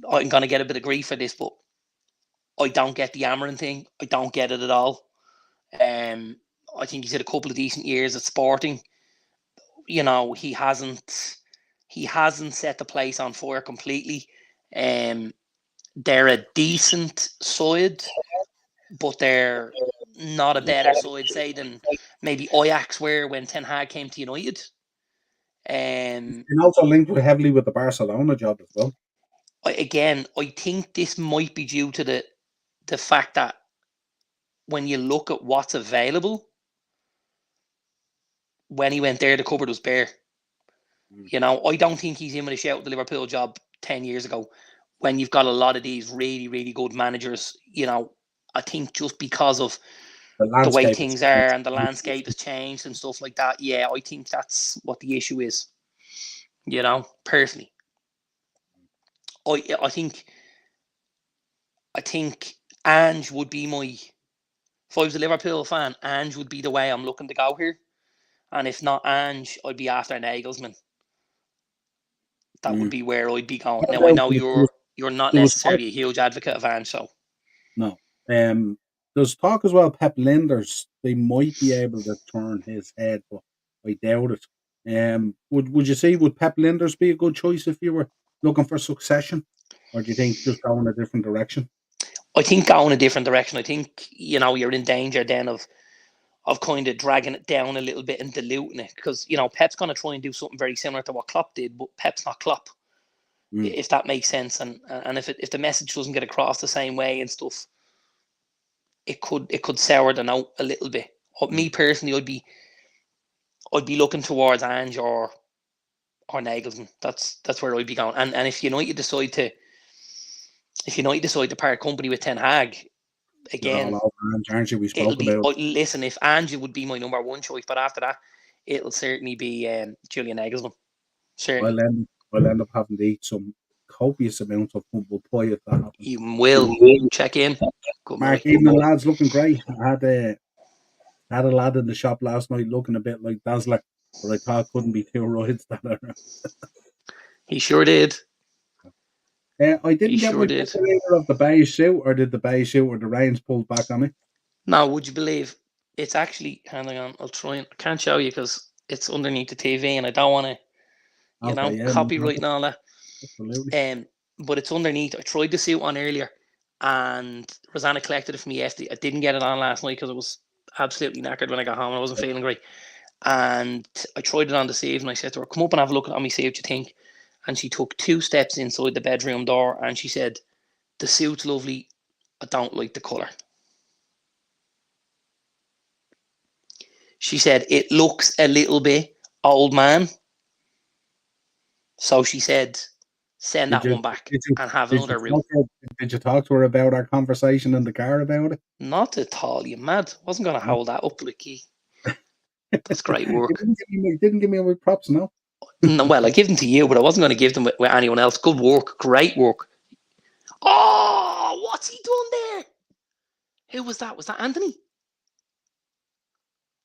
[SPEAKER 2] I'm going to get a bit of grief for this, but I don't get the Amarin thing. I don't get it at all. I think he's had a couple of decent years at Sporting. You know, he hasn't set the place on fire completely. They're a decent side, but they're not a better side, say, than maybe Ajax were when Ten Hag came to United.
[SPEAKER 1] And also linked heavily with the Barcelona job as well.
[SPEAKER 2] I think this might be due to the fact that when you look at what's available, when he went there, the cupboard was bare. You know, I don't think he's in with a shout at the Liverpool job 10 years ago when you've got a lot of these really, really good managers. You know, I think just because of the way things are and the landscape has changed and stuff like that. Yeah, I think that's what the issue is. You know, personally. I think Ange would be if I was a Liverpool fan, Ange would be the way I'm looking to go here. And if not Ange, I'd be after Nagelsmann. That would be where I'd be going. Now, I know you're not necessarily a huge advocate of Ange, so.
[SPEAKER 1] No. There's talk as well, Pep Linders, they might be able to turn his head, but I doubt it. Would you say, would Pep Linders be a good choice if you were looking for succession? Or do you think just go in a different direction?
[SPEAKER 2] I think go in a different direction. I think, you know, you're in danger then of kind of dragging it down a little bit and diluting it. Because, you know, Pep's going to try and do something very similar to what Klopp did, but Pep's not Klopp. If that makes sense. And if the message doesn't get across the same way and stuff, it could sour the note a little bit. Me personally, I'd be looking towards Ange or Nagelsmann. That's where I'd be going. And if United decide to part company with Ten Hag, again, listen, if Ange would be my number one choice, but after that, it'll certainly be Julian Nagelsmann. Certainly.
[SPEAKER 1] I'll end up having to eat some copious amounts of humble pie if that happens.
[SPEAKER 2] You will check in. Good
[SPEAKER 1] Mark, evening, lads, looking great. I had a lad in the shop last night looking a bit like Dazzler, but I thought couldn't be too right that
[SPEAKER 2] He sure did.
[SPEAKER 1] I didn't get my picture of the beige suit, or did the beige suit or the reins pulled back on me?
[SPEAKER 2] No, would you believe it's actually, hang on, I'll try and, I can't show you because it's underneath the TV and I don't want to, copyright and all that.
[SPEAKER 1] Absolutely.
[SPEAKER 2] But it's underneath. I tried the suit on earlier and Rosanna collected it for me yesterday. I didn't get it on last night because I was absolutely knackered when I got home and I wasn't feeling great. And I tried it on this evening. I said to her, come up and have a look at me, see what you think. And she took 2 steps inside the bedroom door and she said, the suit's lovely. I don't like the colour. She said, it looks a little bit old man. So she said, send that one back and have another room.
[SPEAKER 1] Did you talk to her about our conversation in the car about it?
[SPEAKER 2] Not at all. You mad? Wasn't going to hold that up, Licky. That's great work.
[SPEAKER 1] You didn't give me my props, no?
[SPEAKER 2] No, well, I give them to you, but I wasn't going to give them with anyone else. Good work. Great work. Oh, what's he done there? Who was that? Was that Anthony?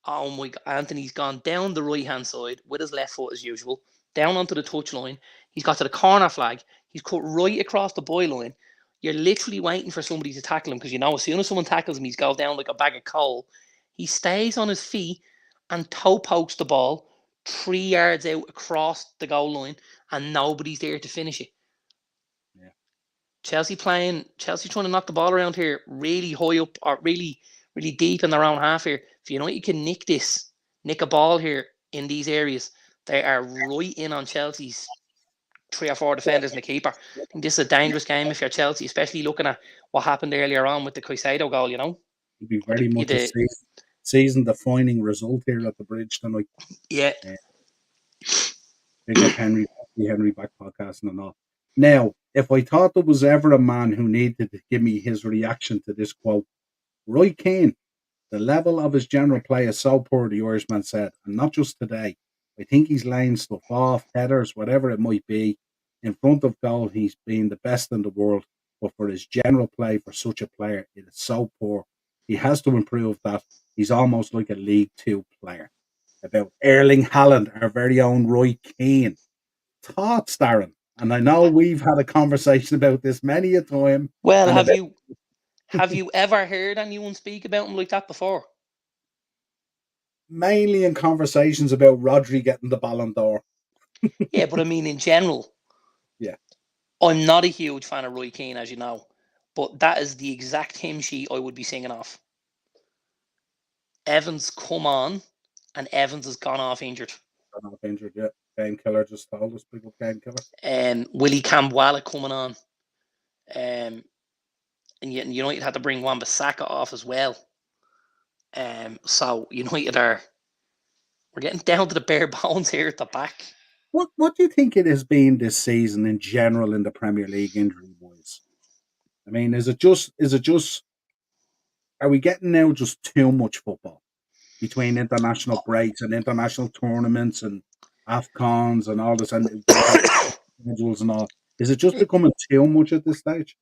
[SPEAKER 2] Oh my God. Anthony's gone down the right-hand side with his left foot as usual, down onto the touchline. He's got to the corner flag. He's cut right across the byline. You're literally waiting for somebody to tackle him because as soon as someone tackles him, he's going down like a bag of coal. He stays on his feet and toe pokes the ball 3 yards out across the goal line and nobody's there to finish it.
[SPEAKER 1] Yeah.
[SPEAKER 2] Chelsea trying to knock the ball around here really high up or really, really deep in their own half here. If United can nick a ball here in these areas, they are right in on Chelsea's 3 or 4 defenders and the keeper. I think this is a dangerous game if you're Chelsea, especially looking at what happened earlier on with the Caicedo goal,
[SPEAKER 1] It'd be very much a season-defining result here at the Bridge tonight.
[SPEAKER 2] Yeah.
[SPEAKER 1] Big up Henry back podcasting and all. Now, if I thought there was ever a man who needed to give me his reaction to this quote, Roy Keane, the level of his general play is so poor, the Irishman said, and not just today. I think he's laying stuff off, headers, whatever it might be. In front of goal, he's been the best in the world, but for his general play for such a player, it is so poor. He has to improve that. He's almost like a League Two player. About Erling Haaland, our very own Roy Keane. Thoughts, Darren? And I know we've had a conversation about this many a time.
[SPEAKER 2] Well, have you ever heard anyone speak about him like that before?
[SPEAKER 1] Mainly in conversations about Rodri getting the Ballon d'Or.
[SPEAKER 2] Yeah, but I mean in general.
[SPEAKER 1] Yeah.
[SPEAKER 2] I'm not a huge fan of Roy Keane, as you know, but that is the exact hymn sheet I would be singing off. Evans come on, and Evans has gone off injured.
[SPEAKER 1] Gone off injured, yeah. Game killer just told us, big up game killer.
[SPEAKER 2] Willie Campbell coming on. And United had to bring Wan-Bissaka off as well. So United we're getting down to the bare bones here at the back.
[SPEAKER 1] What do you think it has been this season in general in the Premier League injury wise? I mean, is it just are we getting now just too much football between international breaks and international tournaments and AFCONs and all this and schedules and all? Is it just becoming too much at this stage?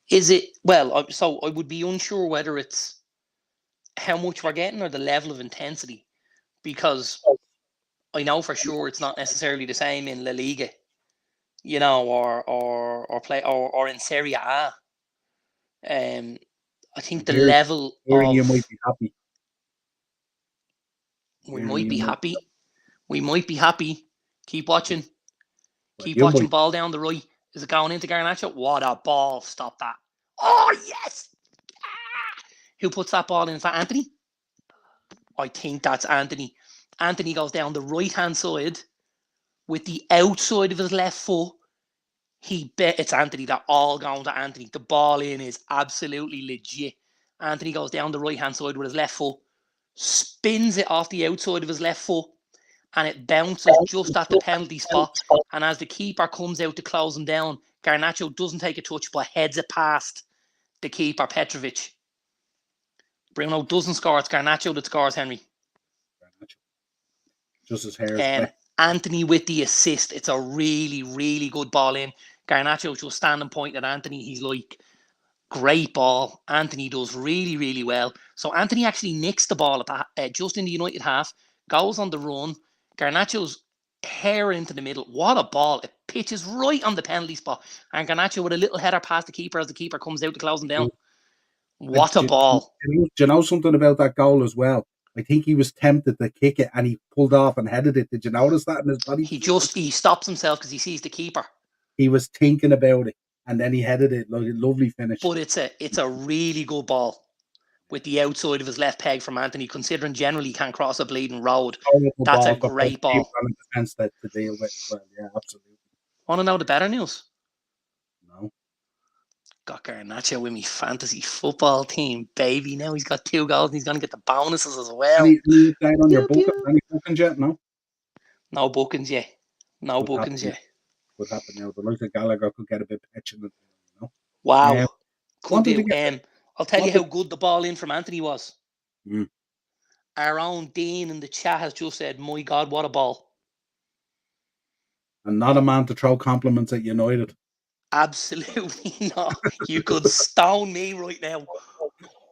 [SPEAKER 2] Is it? Well, so I would be unsure whether it's how much we're getting or the level of intensity, because I know for sure it's not necessarily the same in La Liga, or in Serie A. I think the level of
[SPEAKER 1] you might be happy.
[SPEAKER 2] We might be happy. Keep watching. Keep watching. Ball down the right. Is it going into Garnacho? What a ball. Stop that. Oh, yes. Who puts that ball in? Is that Anthony? I think that's Anthony. Anthony goes down the right-hand side with the outside of his left foot. It's Anthony. They're all going to Anthony. The ball in is absolutely legit. Anthony goes down the right-hand side with his left foot, spins it off the outside of his left foot, and it bounces just at the penalty spot. And as the keeper comes out to close him down, Garnacho doesn't take a touch but heads it past the keeper, Petrovic. Bruno doesn't score. It's Garnacho that scores, Henry.
[SPEAKER 1] Just his hair.
[SPEAKER 2] Anthony with the assist. It's a really, really good ball in. Garnacho just standing pointing at Anthony. He's like, great ball. Anthony does really, really well. So Anthony actually nicks the ball at the, just in the United half, goes on the run. Garnacho's hair into the middle. What a ball. It pitches right on the penalty spot. And Garnacho with a little header past the keeper as the keeper comes out to close him down. What a ball.
[SPEAKER 1] Do you know something about that goal as well? I think he was tempted to kick it and he pulled off and headed it. Did you notice that in his body?
[SPEAKER 2] He stops himself because he sees the keeper.
[SPEAKER 1] He was thinking about it and then he headed it. Like a lovely finish.
[SPEAKER 2] But it's a really good ball with the outside of his left peg from Anthony, considering generally he can't cross a bleeding road. That's a great ball.
[SPEAKER 1] Defense to deal with. Well, yeah, absolutely.
[SPEAKER 2] Want to know the better news?
[SPEAKER 1] No.
[SPEAKER 2] Got Garnacho with me fantasy football team, baby. Now he's got 2 goals and he's going to get the bonuses as well.
[SPEAKER 1] Any on your bookings yet? No?
[SPEAKER 2] No bookings yet. No bookings yet.
[SPEAKER 1] What happened now? The likes of Gallagher could get a bit petulant, you know?
[SPEAKER 2] Wow. Could do. I'll tell you how good the ball in from Anthony was. Our own Dean in the chat has just said, my God, what a ball.
[SPEAKER 1] And not a man to throw compliments at United.
[SPEAKER 2] Absolutely not. You could stone me right now.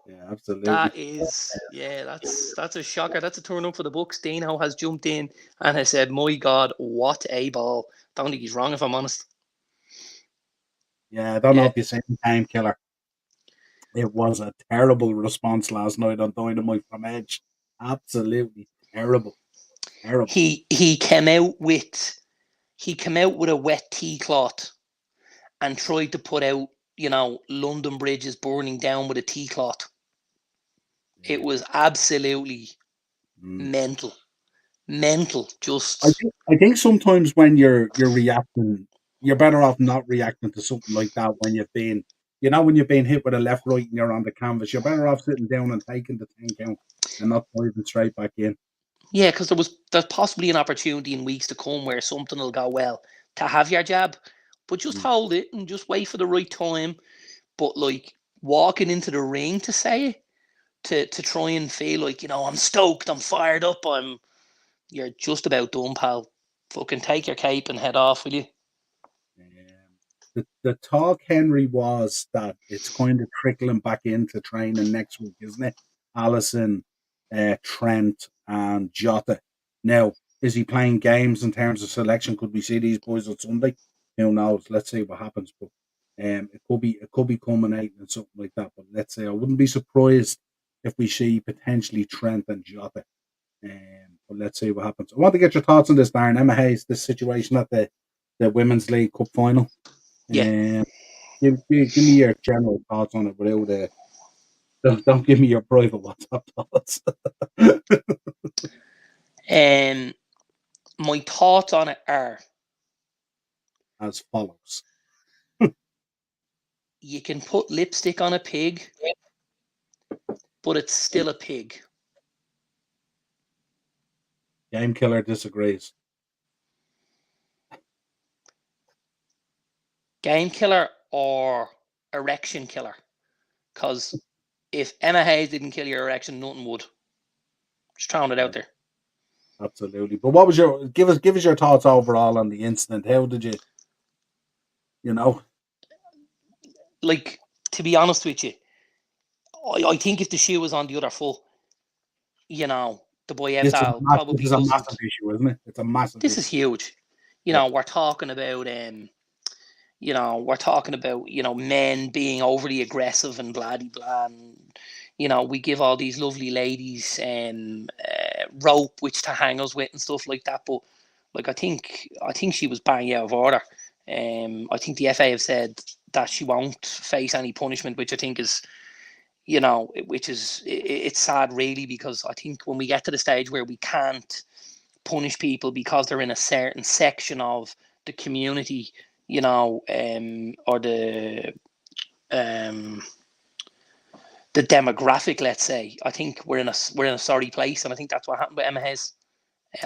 [SPEAKER 1] Yeah, absolutely.
[SPEAKER 2] That is, that's a shocker. That's a turn up for the books. Dino has jumped in and has said, my God, what a ball. Don't think he's wrong, if I'm honest.
[SPEAKER 1] Yeah, I don't know if you've seen Time Killer. It was a terrible response last night on Dynamite from Edge. Absolutely terrible. Terrible.
[SPEAKER 2] He came out with a wet tea cloth and tried to put out, London Bridge is burning down with a tea cloth. Yeah. It was absolutely mental. Just
[SPEAKER 1] I think sometimes when you're reacting, you're better off not reacting to something like that when you've been hit with a left, right, and you're on the canvas. You're better off sitting down and taking the 10 count and not diving straight back in.
[SPEAKER 2] Yeah, because there's possibly an opportunity in weeks to come where something will go well to have your jab, but just hold it and just wait for the right time. But like walking into the ring to say it, to try and feel like, I'm stoked, I'm fired up, you're just about done, pal. Fucking take your cape and head off, will you?
[SPEAKER 1] The talk, Henry, was that it's kind of trickling back into training next week, isn't it? Allison, Trent, and Jota. Now, is he playing games in terms of selection? Could we see these boys on Sunday? Who knows? Let's see what happens. But it could be culminating in something like that. But let's say I wouldn't be surprised if we see potentially Trent and Jota. But let's see what happens. I want to get your thoughts on this, Darren. Emma Hayes, this situation at the Women's League Cup final.
[SPEAKER 2] Yeah.
[SPEAKER 1] Give me your general thoughts on it without don't give me your private WhatsApp thoughts.
[SPEAKER 2] My thoughts on it are
[SPEAKER 1] as follows.
[SPEAKER 2] You can put lipstick on a pig, but it's still a pig.
[SPEAKER 1] Game Killer disagrees.
[SPEAKER 2] Game Killer or erection killer? Because if Emma Hayes didn't kill your erection, nothing would. Just throwing it out there.
[SPEAKER 1] Absolutely. But what was give us your thoughts overall on the incident? How did you
[SPEAKER 2] like, to be honest with you, I think if the shoe was on the other foot, the boy Evdal probably
[SPEAKER 1] is a massive issue, isn't it? It's a massive
[SPEAKER 2] issue. Is huge. We're talking about men being overly aggressive and blah blah. And, we give all these lovely ladies rope which to hang us with and stuff like that. But like I think she was bang out of order. I think the FA have said that she won't face any punishment, which I think is, it's sad really, because I think when we get to the stage where we can't punish people because they're in a certain section of the community, or the demographic, let's say, I think we're in a sorry place, and I think that's what happened with Emma Hayes.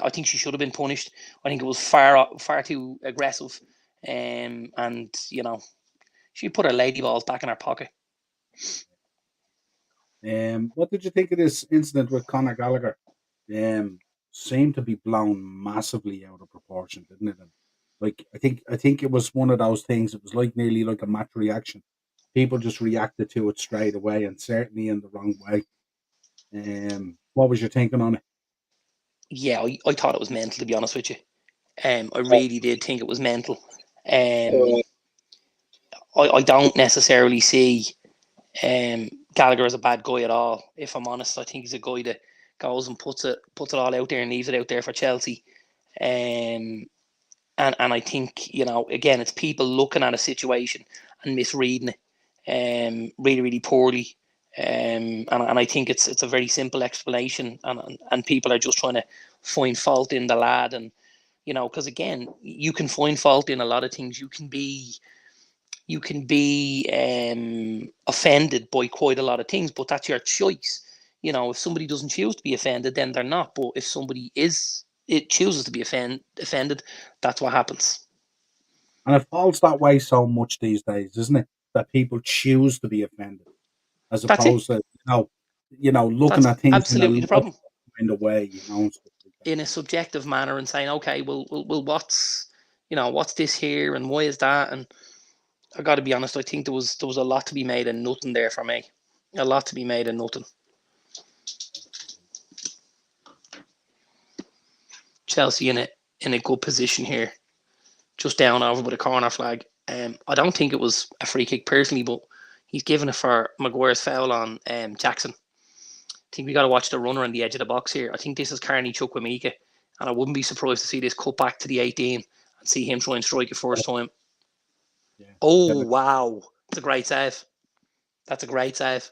[SPEAKER 2] I think she should have been punished. I think it was far too aggressive, and she put her lady balls back in her pocket.
[SPEAKER 1] What did you think of this incident with Conor Gallagher? seemed to be blown massively out of proportion, didn't it? And like I think it was one of those things. It was like nearly like a match reaction. People just reacted to it straight away, and certainly in the wrong way. What was your thinking on it?
[SPEAKER 2] Yeah, I thought it was mental, to be honest with you. I really did think it was mental. I don't necessarily see Gallagher as a bad guy at all. If I'm honest, I think he's a guy that goes and puts it all out there and leaves it out there for Chelsea. And I think, again, it's people looking at a situation and misreading it really, really poorly. And I think it's a very simple explanation, and people are just trying to find fault in the lad. And because again, you can find fault in a lot of things. You can be offended by quite a lot of things, but that's your choice. If somebody doesn't choose to be offended, then they're not. But if somebody chooses to be offended, that's what happens.
[SPEAKER 1] And it falls that way so much these days, isn't it? That people choose to be offended, as opposed to looking
[SPEAKER 2] That's
[SPEAKER 1] at things
[SPEAKER 2] absolutely the problem.
[SPEAKER 1] in a way, and stuff like that.
[SPEAKER 2] In a subjective manner, and saying, okay, well, what's this here, and why is that? And I got to be honest, I think there was a lot to be made of nothing there for me. A lot to be made of nothing. Chelsea in a good position here, just down over with a corner flag. I don't think it was a free kick personally, but he's given it for Maguire's foul on Jackson. I think we got to watch the runner on the edge of the box here. I think this is Carney Chukwuemeka, and I wouldn't be surprised to see this cut back to the 18 and see him try and strike it first time. Yeah. Oh, wow. That's a great save. That's a great save.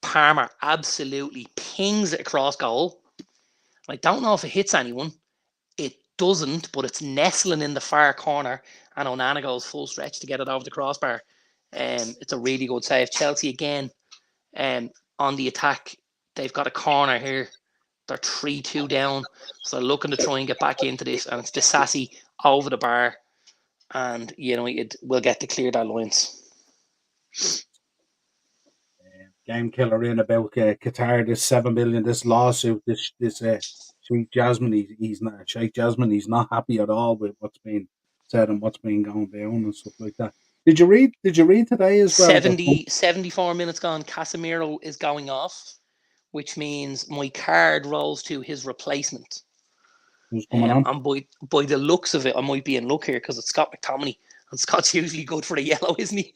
[SPEAKER 2] Palmer absolutely pings it across goal. I don't know if it hits anyone. It doesn't, but it's nestling in the far corner, and Onana goes full stretch to get it over the crossbar. It's a really good save. Chelsea again on the attack. They've got a corner here. They're 3-2 down, so they're looking to try and get back into this, and it's Disasi over the bar, and it will get to clear their lines.
[SPEAKER 1] Game killer in about Qatar. This 7 million. This lawsuit. This Sheikh Jasmine. He's not Sheikh Jasmine. He's not happy at all with what's being said and what's being going down and stuff like that. Did you read today as well?
[SPEAKER 2] 74 minutes gone. Casemiro is going off, which means my card rolls to his replacement.
[SPEAKER 1] Who's coming on?
[SPEAKER 2] And by the looks of it, I might be in luck here because it's Scott McTominay, and Scott's usually good for a yellow, isn't he?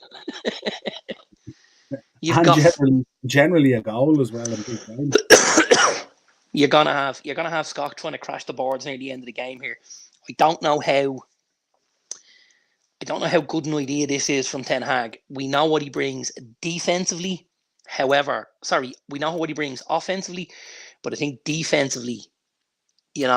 [SPEAKER 1] Generally a goal as well in big games.
[SPEAKER 2] You're gonna have Scott trying to crash the boards near the end of the game here. I don't know how good an idea this is from Ten Hag. We know what he brings defensively. However, we know what he brings offensively, but I think defensively, he's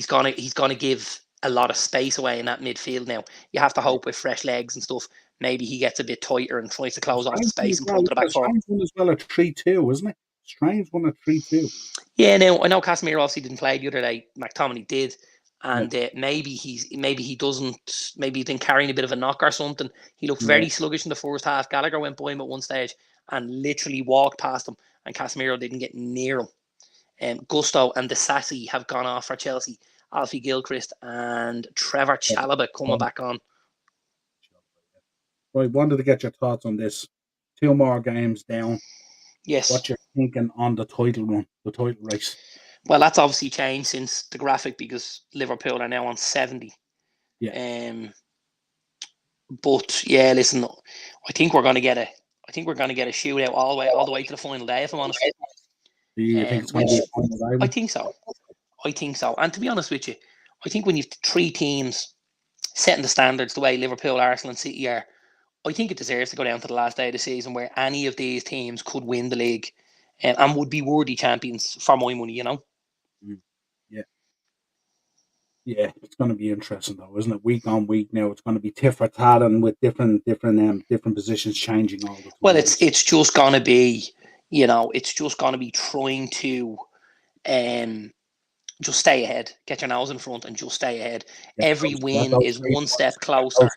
[SPEAKER 2] gonna give a lot of space away in that midfield now. You have to hope with fresh legs and stuff, maybe he gets a bit tighter and tries to close off the space in front of the back four.
[SPEAKER 1] Strange one as well, a 3-2, isn't it? Strange one, a 3-2.
[SPEAKER 2] Yeah, now I know Casemiro obviously didn't play the other day. McTominay did. And maybe he doesn't. Maybe he's been carrying a bit of a knock or something. He looked very sluggish in the first half. Gallagher went by him at one stage and literally walked past him, and Casemiro didn't get near him. Gusto and Disasi have gone off for Chelsea. Alfie Gilchrist and Trevor Chalobah coming back on.
[SPEAKER 1] Right, wanted to get your thoughts on this. 2 more games down.
[SPEAKER 2] Yes.
[SPEAKER 1] What you're thinking on the title run, the title race?
[SPEAKER 2] Well, that's obviously changed since the graphic because Liverpool are now on 70.
[SPEAKER 1] Yeah.
[SPEAKER 2] But yeah, listen, I think we're going to get a shootout all the way to the final day. If I'm honest.
[SPEAKER 1] Do you think it's going to be a final day?
[SPEAKER 2] I think so. And to be honest with you, I think when you've 3 teams setting the standards the way Liverpool, Arsenal, and City are, I think it deserves to go down to the last day of the season where any of these teams could win the league and would be worthy champions for my money.
[SPEAKER 1] Yeah, it's going to be interesting though, isn't it? Week on week now, it's going to be tit for tat and with different positions changing all the time.
[SPEAKER 2] Well, it's just going to be, it's just going to be trying to, just stay ahead, get your nose in front, and just stay ahead. Every win is one step closer.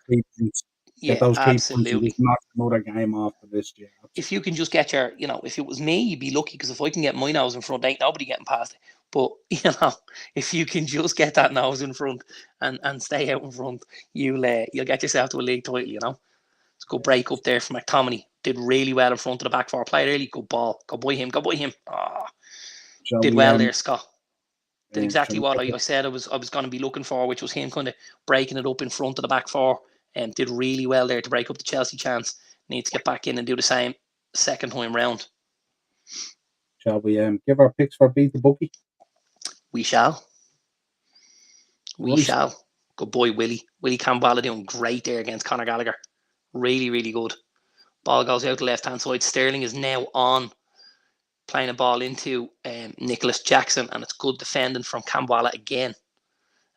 [SPEAKER 1] Get those 3 points and
[SPEAKER 2] absolutely.
[SPEAKER 1] just knock another game off the list. Yeah, absolutely.
[SPEAKER 2] If you can just get your, if it was me, you'd be lucky, because if I can get my nose in front, ain't nobody getting past it. But, if you can just get that nose in front and stay out in front, you'll get yourself to a league title, It's a good break up there for McTominay. Did really well in front of the back four. Played early, good ball. Go by him. Did well there, Scott. Did exactly what I said I was going to be looking for, which was him kind of breaking it up in front of the back four. And did really well there to break up the Chelsea chance. Needs to get back in and do the same second time round.
[SPEAKER 1] Shall we give our picks for Beat the Bookie?
[SPEAKER 2] We shall. We shall. Good boy, Willie. Willie Campbell doing great there against Conor Gallagher. Really, really good. Ball goes out the left-hand side. Sterling is now on, playing a ball into Nicholas Jackson, and it's good defending from Campbell again.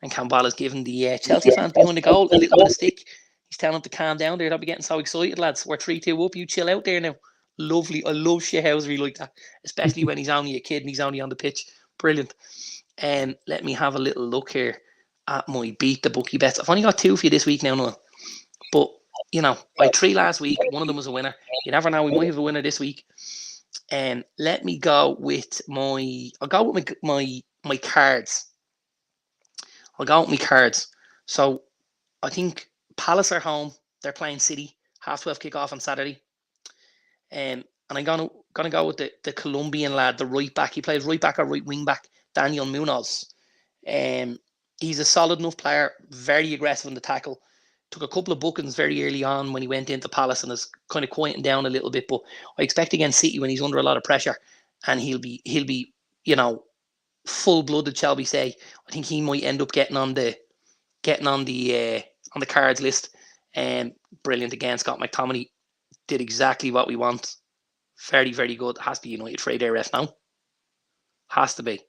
[SPEAKER 2] And Campbell is giving the Chelsea fans behind the goal a little bit of stick. He's telling them to calm down there. They'll be getting so excited, lads. We're 3-2 up. You chill out there now. Lovely. I love shithousery like that, especially when he's only a kid and he's only on the pitch. Brilliant. Let me have a little look here at my Beat the Bookie bets. I've only got 2 for you this week now, Noel. But, I had 3 last week. One of them was a winner. You never know. We might have a winner this week. Let me go with my cards. I'll go with my cards. So I think Palace are home. They're playing City. 12:30 kickoff on Saturday. And I'm gonna go with the Colombian lad, the right back. He plays right back or right wing back, Daniel Munoz. He's a solid enough player, very aggressive in the tackle. Took a couple of bookings very early on when he went into Palace and is kind of quieting down a little bit. But I expect against City, when he's under a lot of pressure, and he'll be full-blooded, shall we say. I think he might end up getting on the cards list. Brilliant again. Scott McTominay did exactly what we want. Very, very good. Has to be United Friday ref now. Has to be.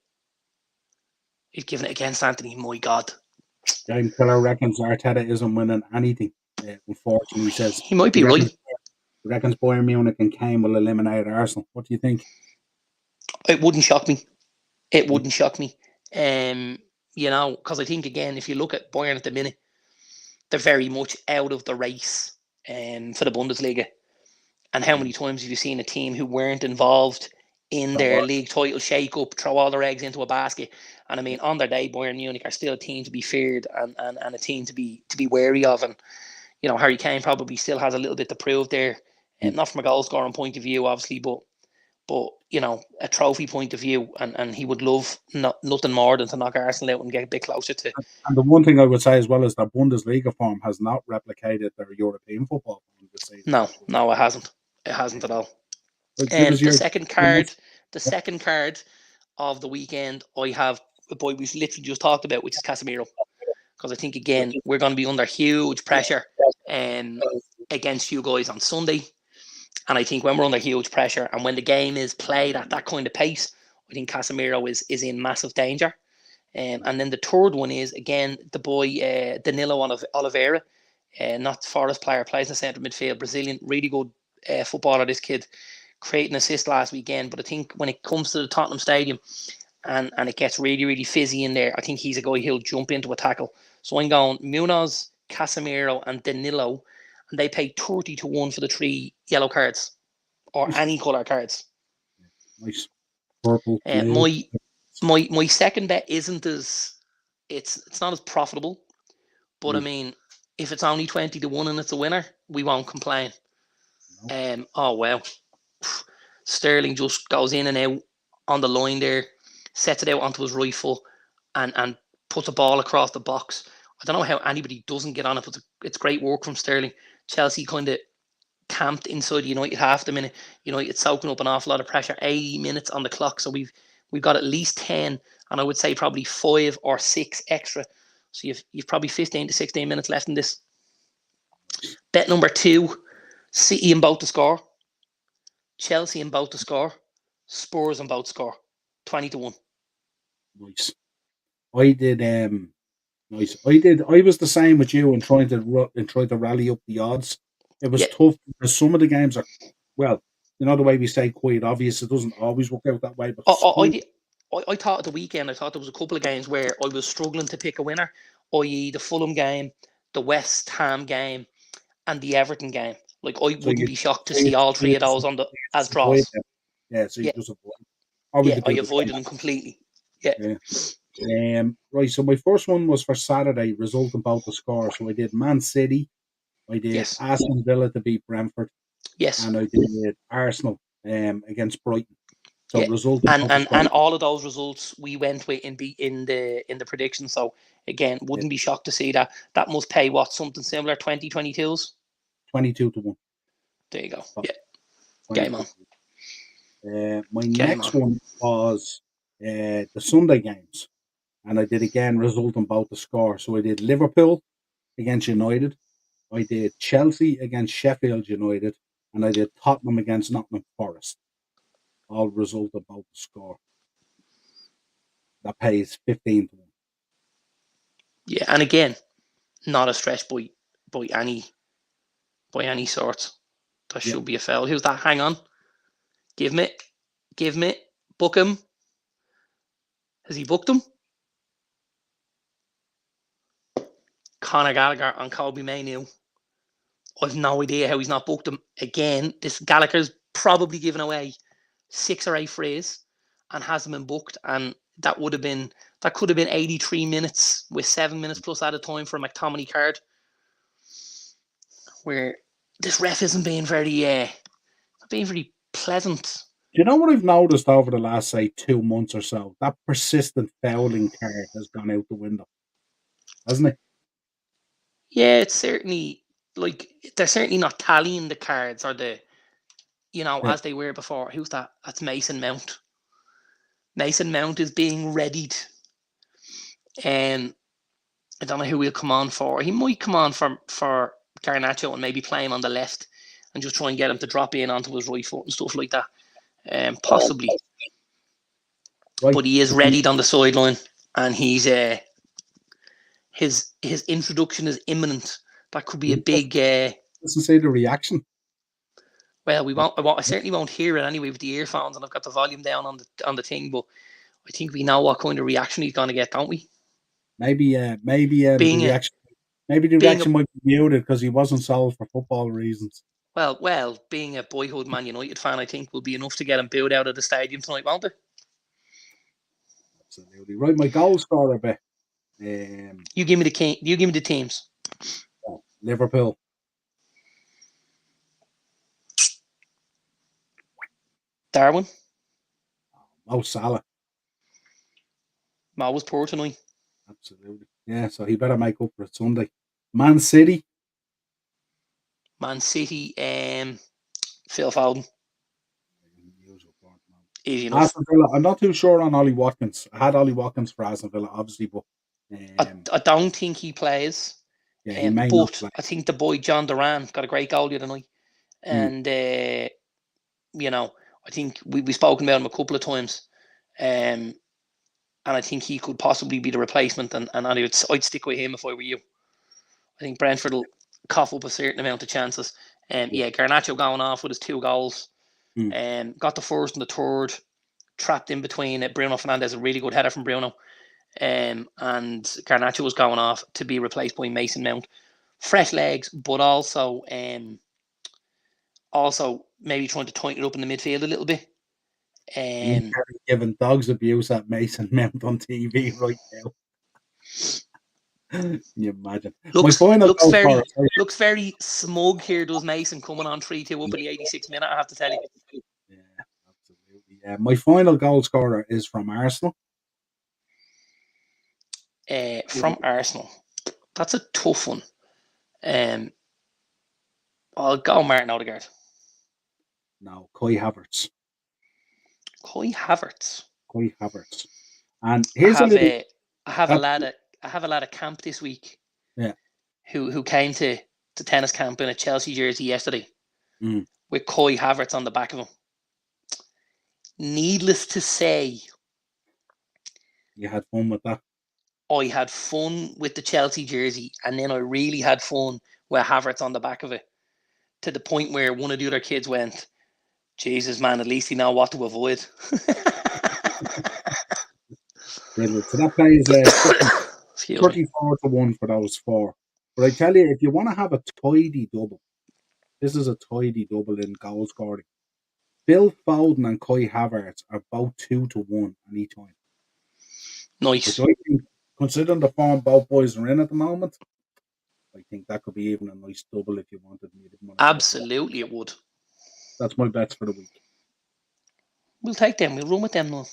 [SPEAKER 2] He's giving it against Anthony. My God.
[SPEAKER 1] Game Killer reckons Arteta isn't winning anything. Unfortunately, he says
[SPEAKER 2] he might be right.
[SPEAKER 1] Reckons Bayern Munich and Kane will eliminate Arsenal. What do you think?
[SPEAKER 2] It wouldn't shock me. It wouldn't shock me. Because I think, again, if you look at Bayern at the minute, they're very much out of the race for the Bundesliga. And how many times have you seen a team who weren't involved in their league title shake-up throw all their eggs into a basket? And I mean, on their day, Bayern Munich are still a team to be feared and a team to be wary of. And Harry Kane probably still has a little bit to prove there, not from a goal scoring point of view, obviously, but a trophy point of view, and he would love nothing more than to knock Arsenal out and get a bit closer to.
[SPEAKER 1] And the one thing I would say as well is that Bundesliga form has not replicated their European football form this season.
[SPEAKER 2] No, it hasn't. It hasn't at all. The second card of the weekend, I have a boy we've literally just talked about, which is Casemiro. Because I think, again, we're going to be under huge pressure against you guys on Sunday. And I think when we're under huge pressure and when the game is played at that kind of pace, I think Casemiro is in massive danger. And then the third one is, again, the boy Danilo Oliveira, not Forest player, plays in the centre midfield, Brazilian, really good footballer, this kid. Creating an assist last weekend. But I think when it comes to the Tottenham Stadium and it gets really, really fizzy in there, I think he's a guy who'll jump into a tackle. So I'm going Munoz, Casemiro and Danilo. And they pay 30-1 for the 3 yellow cards or any colour cards.
[SPEAKER 1] Nice. Purple.
[SPEAKER 2] My second bet isn't as it's not as profitable. But I mean, if it's only 20-1 and it's a winner, we won't complain. No. Oh well. Sterling just goes in and out on the line there, sets it out onto his right foot and puts a ball across the box. I don't know how anybody doesn't get on it, but it's great work from Sterling. Chelsea kind of camped inside United half the minute. United soaking up an awful lot of pressure. 80 minutes on the clock, so we've got at least 10, and I would say probably 5 or 6 extra. So you've probably 15 to 16 minutes left in this. Bet number 2, City in both to score, Chelsea in both to score, Spurs in both to score, 20-1.
[SPEAKER 1] Nice. I did. Nice. I was the same with you and trying to rally up the odds. It was tough because some of the games are, well, the way we say quite obvious. It doesn't always work out that way. But
[SPEAKER 2] I thought at the weekend, I thought there was a couple of games where I was struggling to pick a winner, i.e. the Fulham game, the West Ham game, and the Everton game. Like, I wouldn't be shocked to see all three of those as draws.
[SPEAKER 1] Yeah, so you just avoid. Or we could do
[SPEAKER 2] I avoided them completely. Yeah.
[SPEAKER 1] Right, so my first one was for Saturday, result about the score. So I did Man City, I did Aston Villa to beat Brentford, and I did Arsenal against Brighton. So result
[SPEAKER 2] and all of those results we went with in the prediction. So again, wouldn't be shocked to see that. That must pay something similar, 20-22s?
[SPEAKER 1] 22-1.
[SPEAKER 2] There you go. Yeah. Game on.
[SPEAKER 1] My next one was the Sunday games, and I did again result on both the score. So I did Liverpool against United, I did Chelsea against Sheffield United, and I did Tottenham against Nottingham Forest. All result about the score. That pays 15-1.
[SPEAKER 2] Yeah, and again, not a stretch by any sort. That should be a foul. Who's that? Hang on. Give me. Book him. Has he booked him? Conor Gallagher on Kobe Mainoo. I've no idea how he's not booked him. Again, this Gallagher's probably given away 6 or 8 frays and hasn't been booked. And that could have been 83 minutes with 7 minutes plus added time for a McTominay card. Where this ref isn't being very pleasant.
[SPEAKER 1] Do you know what I've noticed over the last, say, 2 months or so? That persistent fouling card has gone out the window, hasn't it?
[SPEAKER 2] Yeah, it's certainly, like, they're certainly not tallying the cards or as they were before. Who's that? That's Mason Mount. Mason Mount is being readied. I don't know who he'll come on for. He might come on for Garnacho and maybe play him on the left and just try and get him to drop in onto his right foot and stuff like that. Possibly. Right. But he is readied on the sideline, and he's his introduction is imminent. That could be a big.
[SPEAKER 1] Doesn't say the reaction.
[SPEAKER 2] Well, we won't. I certainly won't hear it anyway with the earphones, and I've got the volume down on the thing. But I think we know what kind of reaction he's going to get, don't we?
[SPEAKER 1] Maybe the reaction. Maybe the reaction might be muted because he wasn't sold for football reasons.
[SPEAKER 2] Well, being a boyhood Man United fan, I think will be enough to get him booed out of the stadium tonight, won't it?
[SPEAKER 1] Absolutely right. My goal scorer bit.
[SPEAKER 2] You give me the teams.
[SPEAKER 1] Liverpool.
[SPEAKER 2] Darwin.
[SPEAKER 1] Mo Salah.
[SPEAKER 2] Mo was poor tonight.
[SPEAKER 1] Absolutely. Yeah, so he better make up for it Sunday. Man City.
[SPEAKER 2] Phil Foden. Easy enough.
[SPEAKER 1] Aston Villa. I'm not too sure on Ollie Watkins. I had Ollie Watkins for Aston Villa, obviously, but
[SPEAKER 2] I don't think he plays.
[SPEAKER 1] Yeah, he may not play.
[SPEAKER 2] I think the boy John Duran got a great goal the other night, and I think we've spoken about him a couple of times, and I think he could possibly be the replacement, and I'd stick with him if I were you. I think Brentford will cough up a certain amount of chances. Garnacho going off with his 2 goals. Got the first and the third, trapped in between Bruno Fernandes, a really good header from Bruno, and Garnacho was going off to be replaced by Mason Mount. Fresh legs, but also maybe trying to tighten it up in the midfield a little bit.
[SPEAKER 1] Giving dogs abuse at Mason Mount on TV right now. Can you imagine?
[SPEAKER 2] Looks very smug here, does Mason, coming on 3-2 up in the 86th minute, I have to tell you.
[SPEAKER 1] Yeah, absolutely. Yeah. My final goal scorer is from Arsenal.
[SPEAKER 2] From Arsenal. That's a tough one. I'll go Martin Odegaard.
[SPEAKER 1] No, Kai Havertz.
[SPEAKER 2] Kai Havertz.
[SPEAKER 1] And here's
[SPEAKER 2] I have a lad at camp this week.
[SPEAKER 1] Yeah.
[SPEAKER 2] Who came to tennis camp in a Chelsea jersey yesterday with Kai Havertz on the back of him. Needless to say,
[SPEAKER 1] you had fun with that.
[SPEAKER 2] I had fun with the Chelsea jersey, and then I really had fun with Havertz on the back of it, to the point where one of the other kids went, Jesus, man, at least he know what to avoid.
[SPEAKER 1] Brilliant. So that plays 34-1 for those 4. But I tell you, if you want to have a tidy double, this is a tidy double in goal scoring. Phil Foden and Kai Havertz are about 2-1 any time.
[SPEAKER 2] Nice.
[SPEAKER 1] Which I think, considering the form both boys are in at the moment, I think that could be even a nice double if you wanted.
[SPEAKER 2] Absolutely, it would.
[SPEAKER 1] That's my bets for the week.
[SPEAKER 2] We'll take them. We'll run with them now.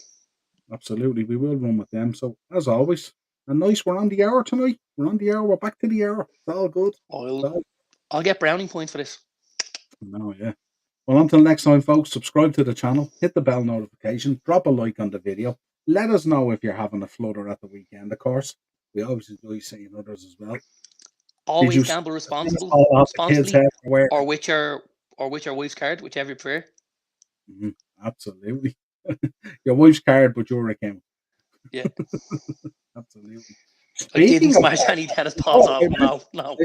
[SPEAKER 1] Absolutely, we will run with them. So, as always, and nice, we're on the hour tonight. We're on the hour. We're back to the hour. It's all good.
[SPEAKER 2] I'll get brownie points for this.
[SPEAKER 1] No, yeah. Well, until next time, folks, subscribe to the channel, hit the bell notification, drop a like on the video. Let us know if you're having a flutter at the weekend, of course. We always enjoy seeing others as well.
[SPEAKER 2] Always gamble responsibly, or with your wife's card, whichever you prefer.
[SPEAKER 1] Absolutely. Your wife's card, but your account.
[SPEAKER 2] Yeah.
[SPEAKER 1] Absolutely.
[SPEAKER 2] I didn't smash any tennis pots off. No.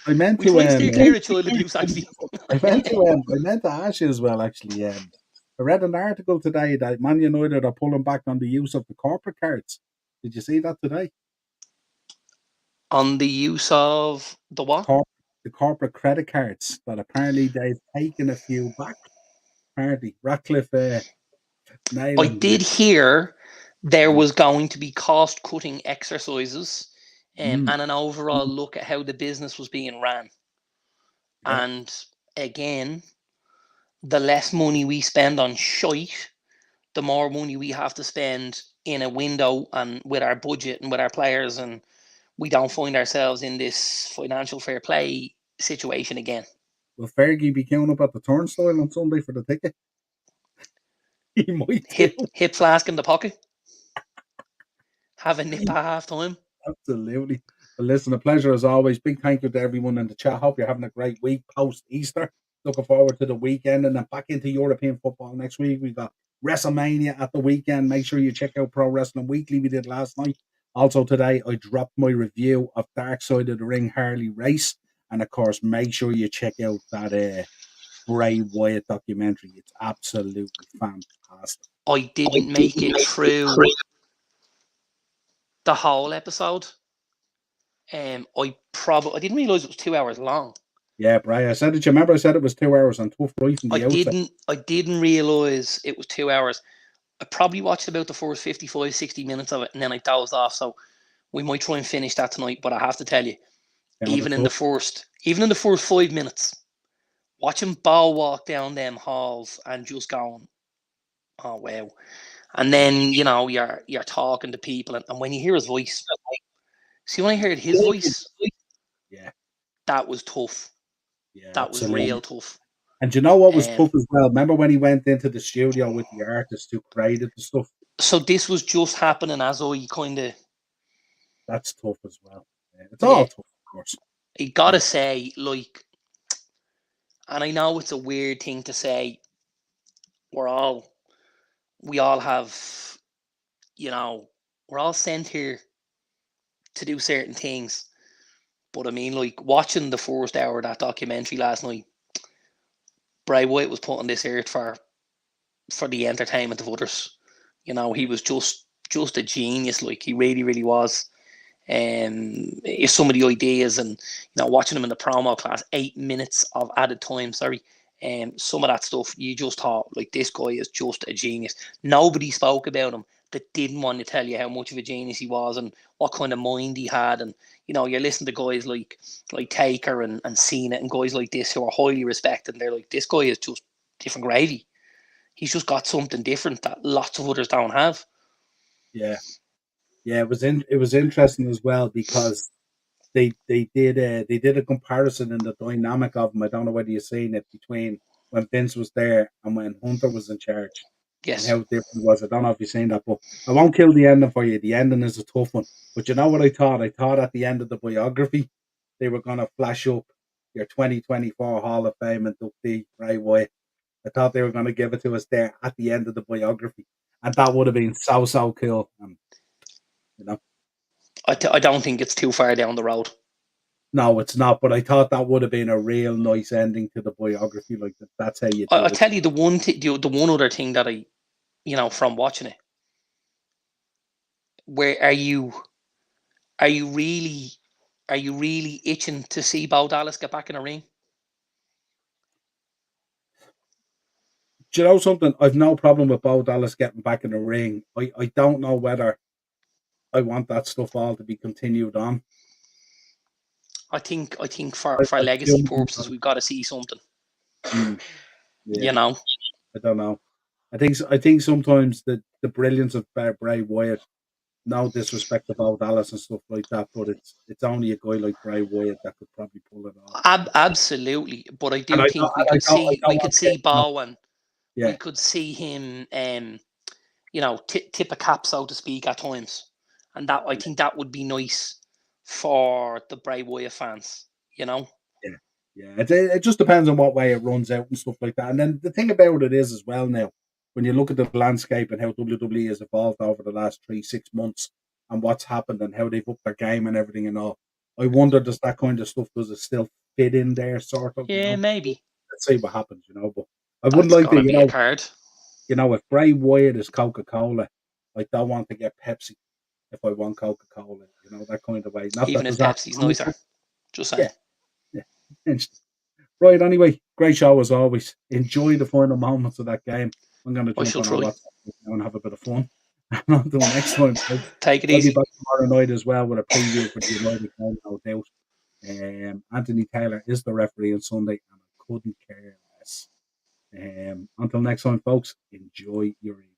[SPEAKER 1] I meant
[SPEAKER 2] to. We try to stay clear of child abuse, actually.
[SPEAKER 1] I meant to ask you as well, actually. I read an article today that Man United are pulling back on the use of the corporate cards. Did you see that today?
[SPEAKER 2] On the use of the what?
[SPEAKER 1] The corporate credit cards, that apparently they've taken a few back. Apparently, Ratcliffe.
[SPEAKER 2] I did hear there was going to be cost-cutting exercises and an overall look at how the business was being ran. Yeah. And again, the less money we spend on shite, the more money we have to spend in a window and with our budget and with our players, and we don't find ourselves in this financial fair play situation again.
[SPEAKER 1] Will Fergie be queuing up at the turnstile on Sunday for the ticket? He might
[SPEAKER 2] hip flask in the pocket. Have a nip at half time.
[SPEAKER 1] Absolutely. Well, listen, a pleasure as always. Big thank you to everyone in the chat. Hope you're having a great week post Easter. Looking forward to the weekend and then back into European football next week. We've got WrestleMania at the weekend. Make sure you check out Pro Wrestling Weekly. We did last night. Also today, I dropped my review of Dark Side of the Ring Harley Race. And of course, make sure you check out that Bray Wyatt documentary. It's absolutely fantastic.
[SPEAKER 2] I didn't make it through the whole episode. I didn't realize it was 2 hours long.
[SPEAKER 1] Yeah, Bray, I said it. You remember I said it was 2 hours on Tough Right from the outset?
[SPEAKER 2] I didn't realize it was 2 hours. I probably watched about the first 55, 60 minutes of it, and then I dozed off. So we might try and finish that tonight. But I have to tell you, even in the first 5 minutes, watching Bo walk down them halls and just going, oh wow. And then, you're talking to people, and when you hear his voice, see, when I heard his voice,
[SPEAKER 1] yeah,
[SPEAKER 2] that was tough. Yeah, that was real tough.
[SPEAKER 1] And you know what was tough as well? Remember when he went into the studio with the artist who created the stuff?
[SPEAKER 2] So this was just happening as I kind of...
[SPEAKER 1] That's tough as well. Yeah, it's all tough, of course.
[SPEAKER 2] You gotta say, like, and I know it's a weird thing to say, we all have, we're all sent here to do certain things. But I mean, like, watching the first hour of that documentary last night, Bray Wyatt was put on this earth for the entertainment of others. He was just a genius. Like, he really, really was. If some of the ideas and watching him in the promo class, 8 minutes of added time. Some of that stuff you just thought, like, this guy is just a genius. Nobody spoke about him that didn't want to tell you how much of a genius he was and what kind of mind he had. And you're listening to guys like Taker and Cena and guys like this who are highly respected. And they're like, this guy is just different gravy. He's just got something different that lots of others don't have.
[SPEAKER 1] Yeah. Yeah, it was interesting as well because they did a comparison in the dynamic of them. I don't know whether you've seen it between when Vince was there and when Hunter was in charge.
[SPEAKER 2] Yes.
[SPEAKER 1] And how different it was. I don't know if you've seen that, but I won't kill the ending for you. The ending is a tough one. But you know what I thought? I thought at the end of the biography, they were going to flash up your 2024 Hall of Fame inductee, Bray Wyatt. I thought they were going to give it to us there at the end of the biography. And that would have been so cool.
[SPEAKER 2] I don't think it's too far down the road.
[SPEAKER 1] No, it's not. But I thought that would have been a real nice ending to the biography. Like that's how you do
[SPEAKER 2] I'll tell you the one other thing that I, from watching it. Where are you really are you really itching to see Bo Dallas get back in the ring?
[SPEAKER 1] Do you know something? I've no problem with Bo Dallas getting back in the ring. I don't know whether I want that stuff all to be continued on.
[SPEAKER 2] I think for legacy purposes, we've got to see something.
[SPEAKER 1] Yeah,
[SPEAKER 2] you know,
[SPEAKER 1] I don't know. I think sometimes the brilliance of Bray Wyatt, no disrespect to Bo Dallas and stuff like that, but it's only a guy like Bray Wyatt that could probably pull it off.
[SPEAKER 2] Absolutely, but I do think we could see Bo, and we could see him, tip a cap, so to speak, at times, and that I think that would be nice for the Bray Wyatt fans.
[SPEAKER 1] Yeah. It just depends on what way it runs out and stuff like that. And then the thing about it is as well now, when you look at the landscape and how WWE has evolved over the last 3-6 months and what's happened and how they've upped their game and everything and all, I wonder, does that kind of stuff, does it still fit in there, sort of?
[SPEAKER 2] Yeah, maybe.
[SPEAKER 1] Let's see what happens, But I wouldn't like to,
[SPEAKER 2] be a card.
[SPEAKER 1] If Bray Wyatt is Coca-Cola, I don't want to get Pepsi if I want Coca-Cola, that kind of way. Not
[SPEAKER 2] even
[SPEAKER 1] that
[SPEAKER 2] if Pepsi's nicer. Just saying.
[SPEAKER 1] Yeah. Right, anyway, great show as always. Enjoy the final moments of that game. I'm going to jump on our WhatsApp and have a bit of fun. And until next time, folks,
[SPEAKER 2] take it easy.
[SPEAKER 1] I'll be back tomorrow night as well with a preview for the United game, no doubt. Anthony Taylor is the referee on Sunday, and I couldn't care less. Until next time, folks, enjoy your evening.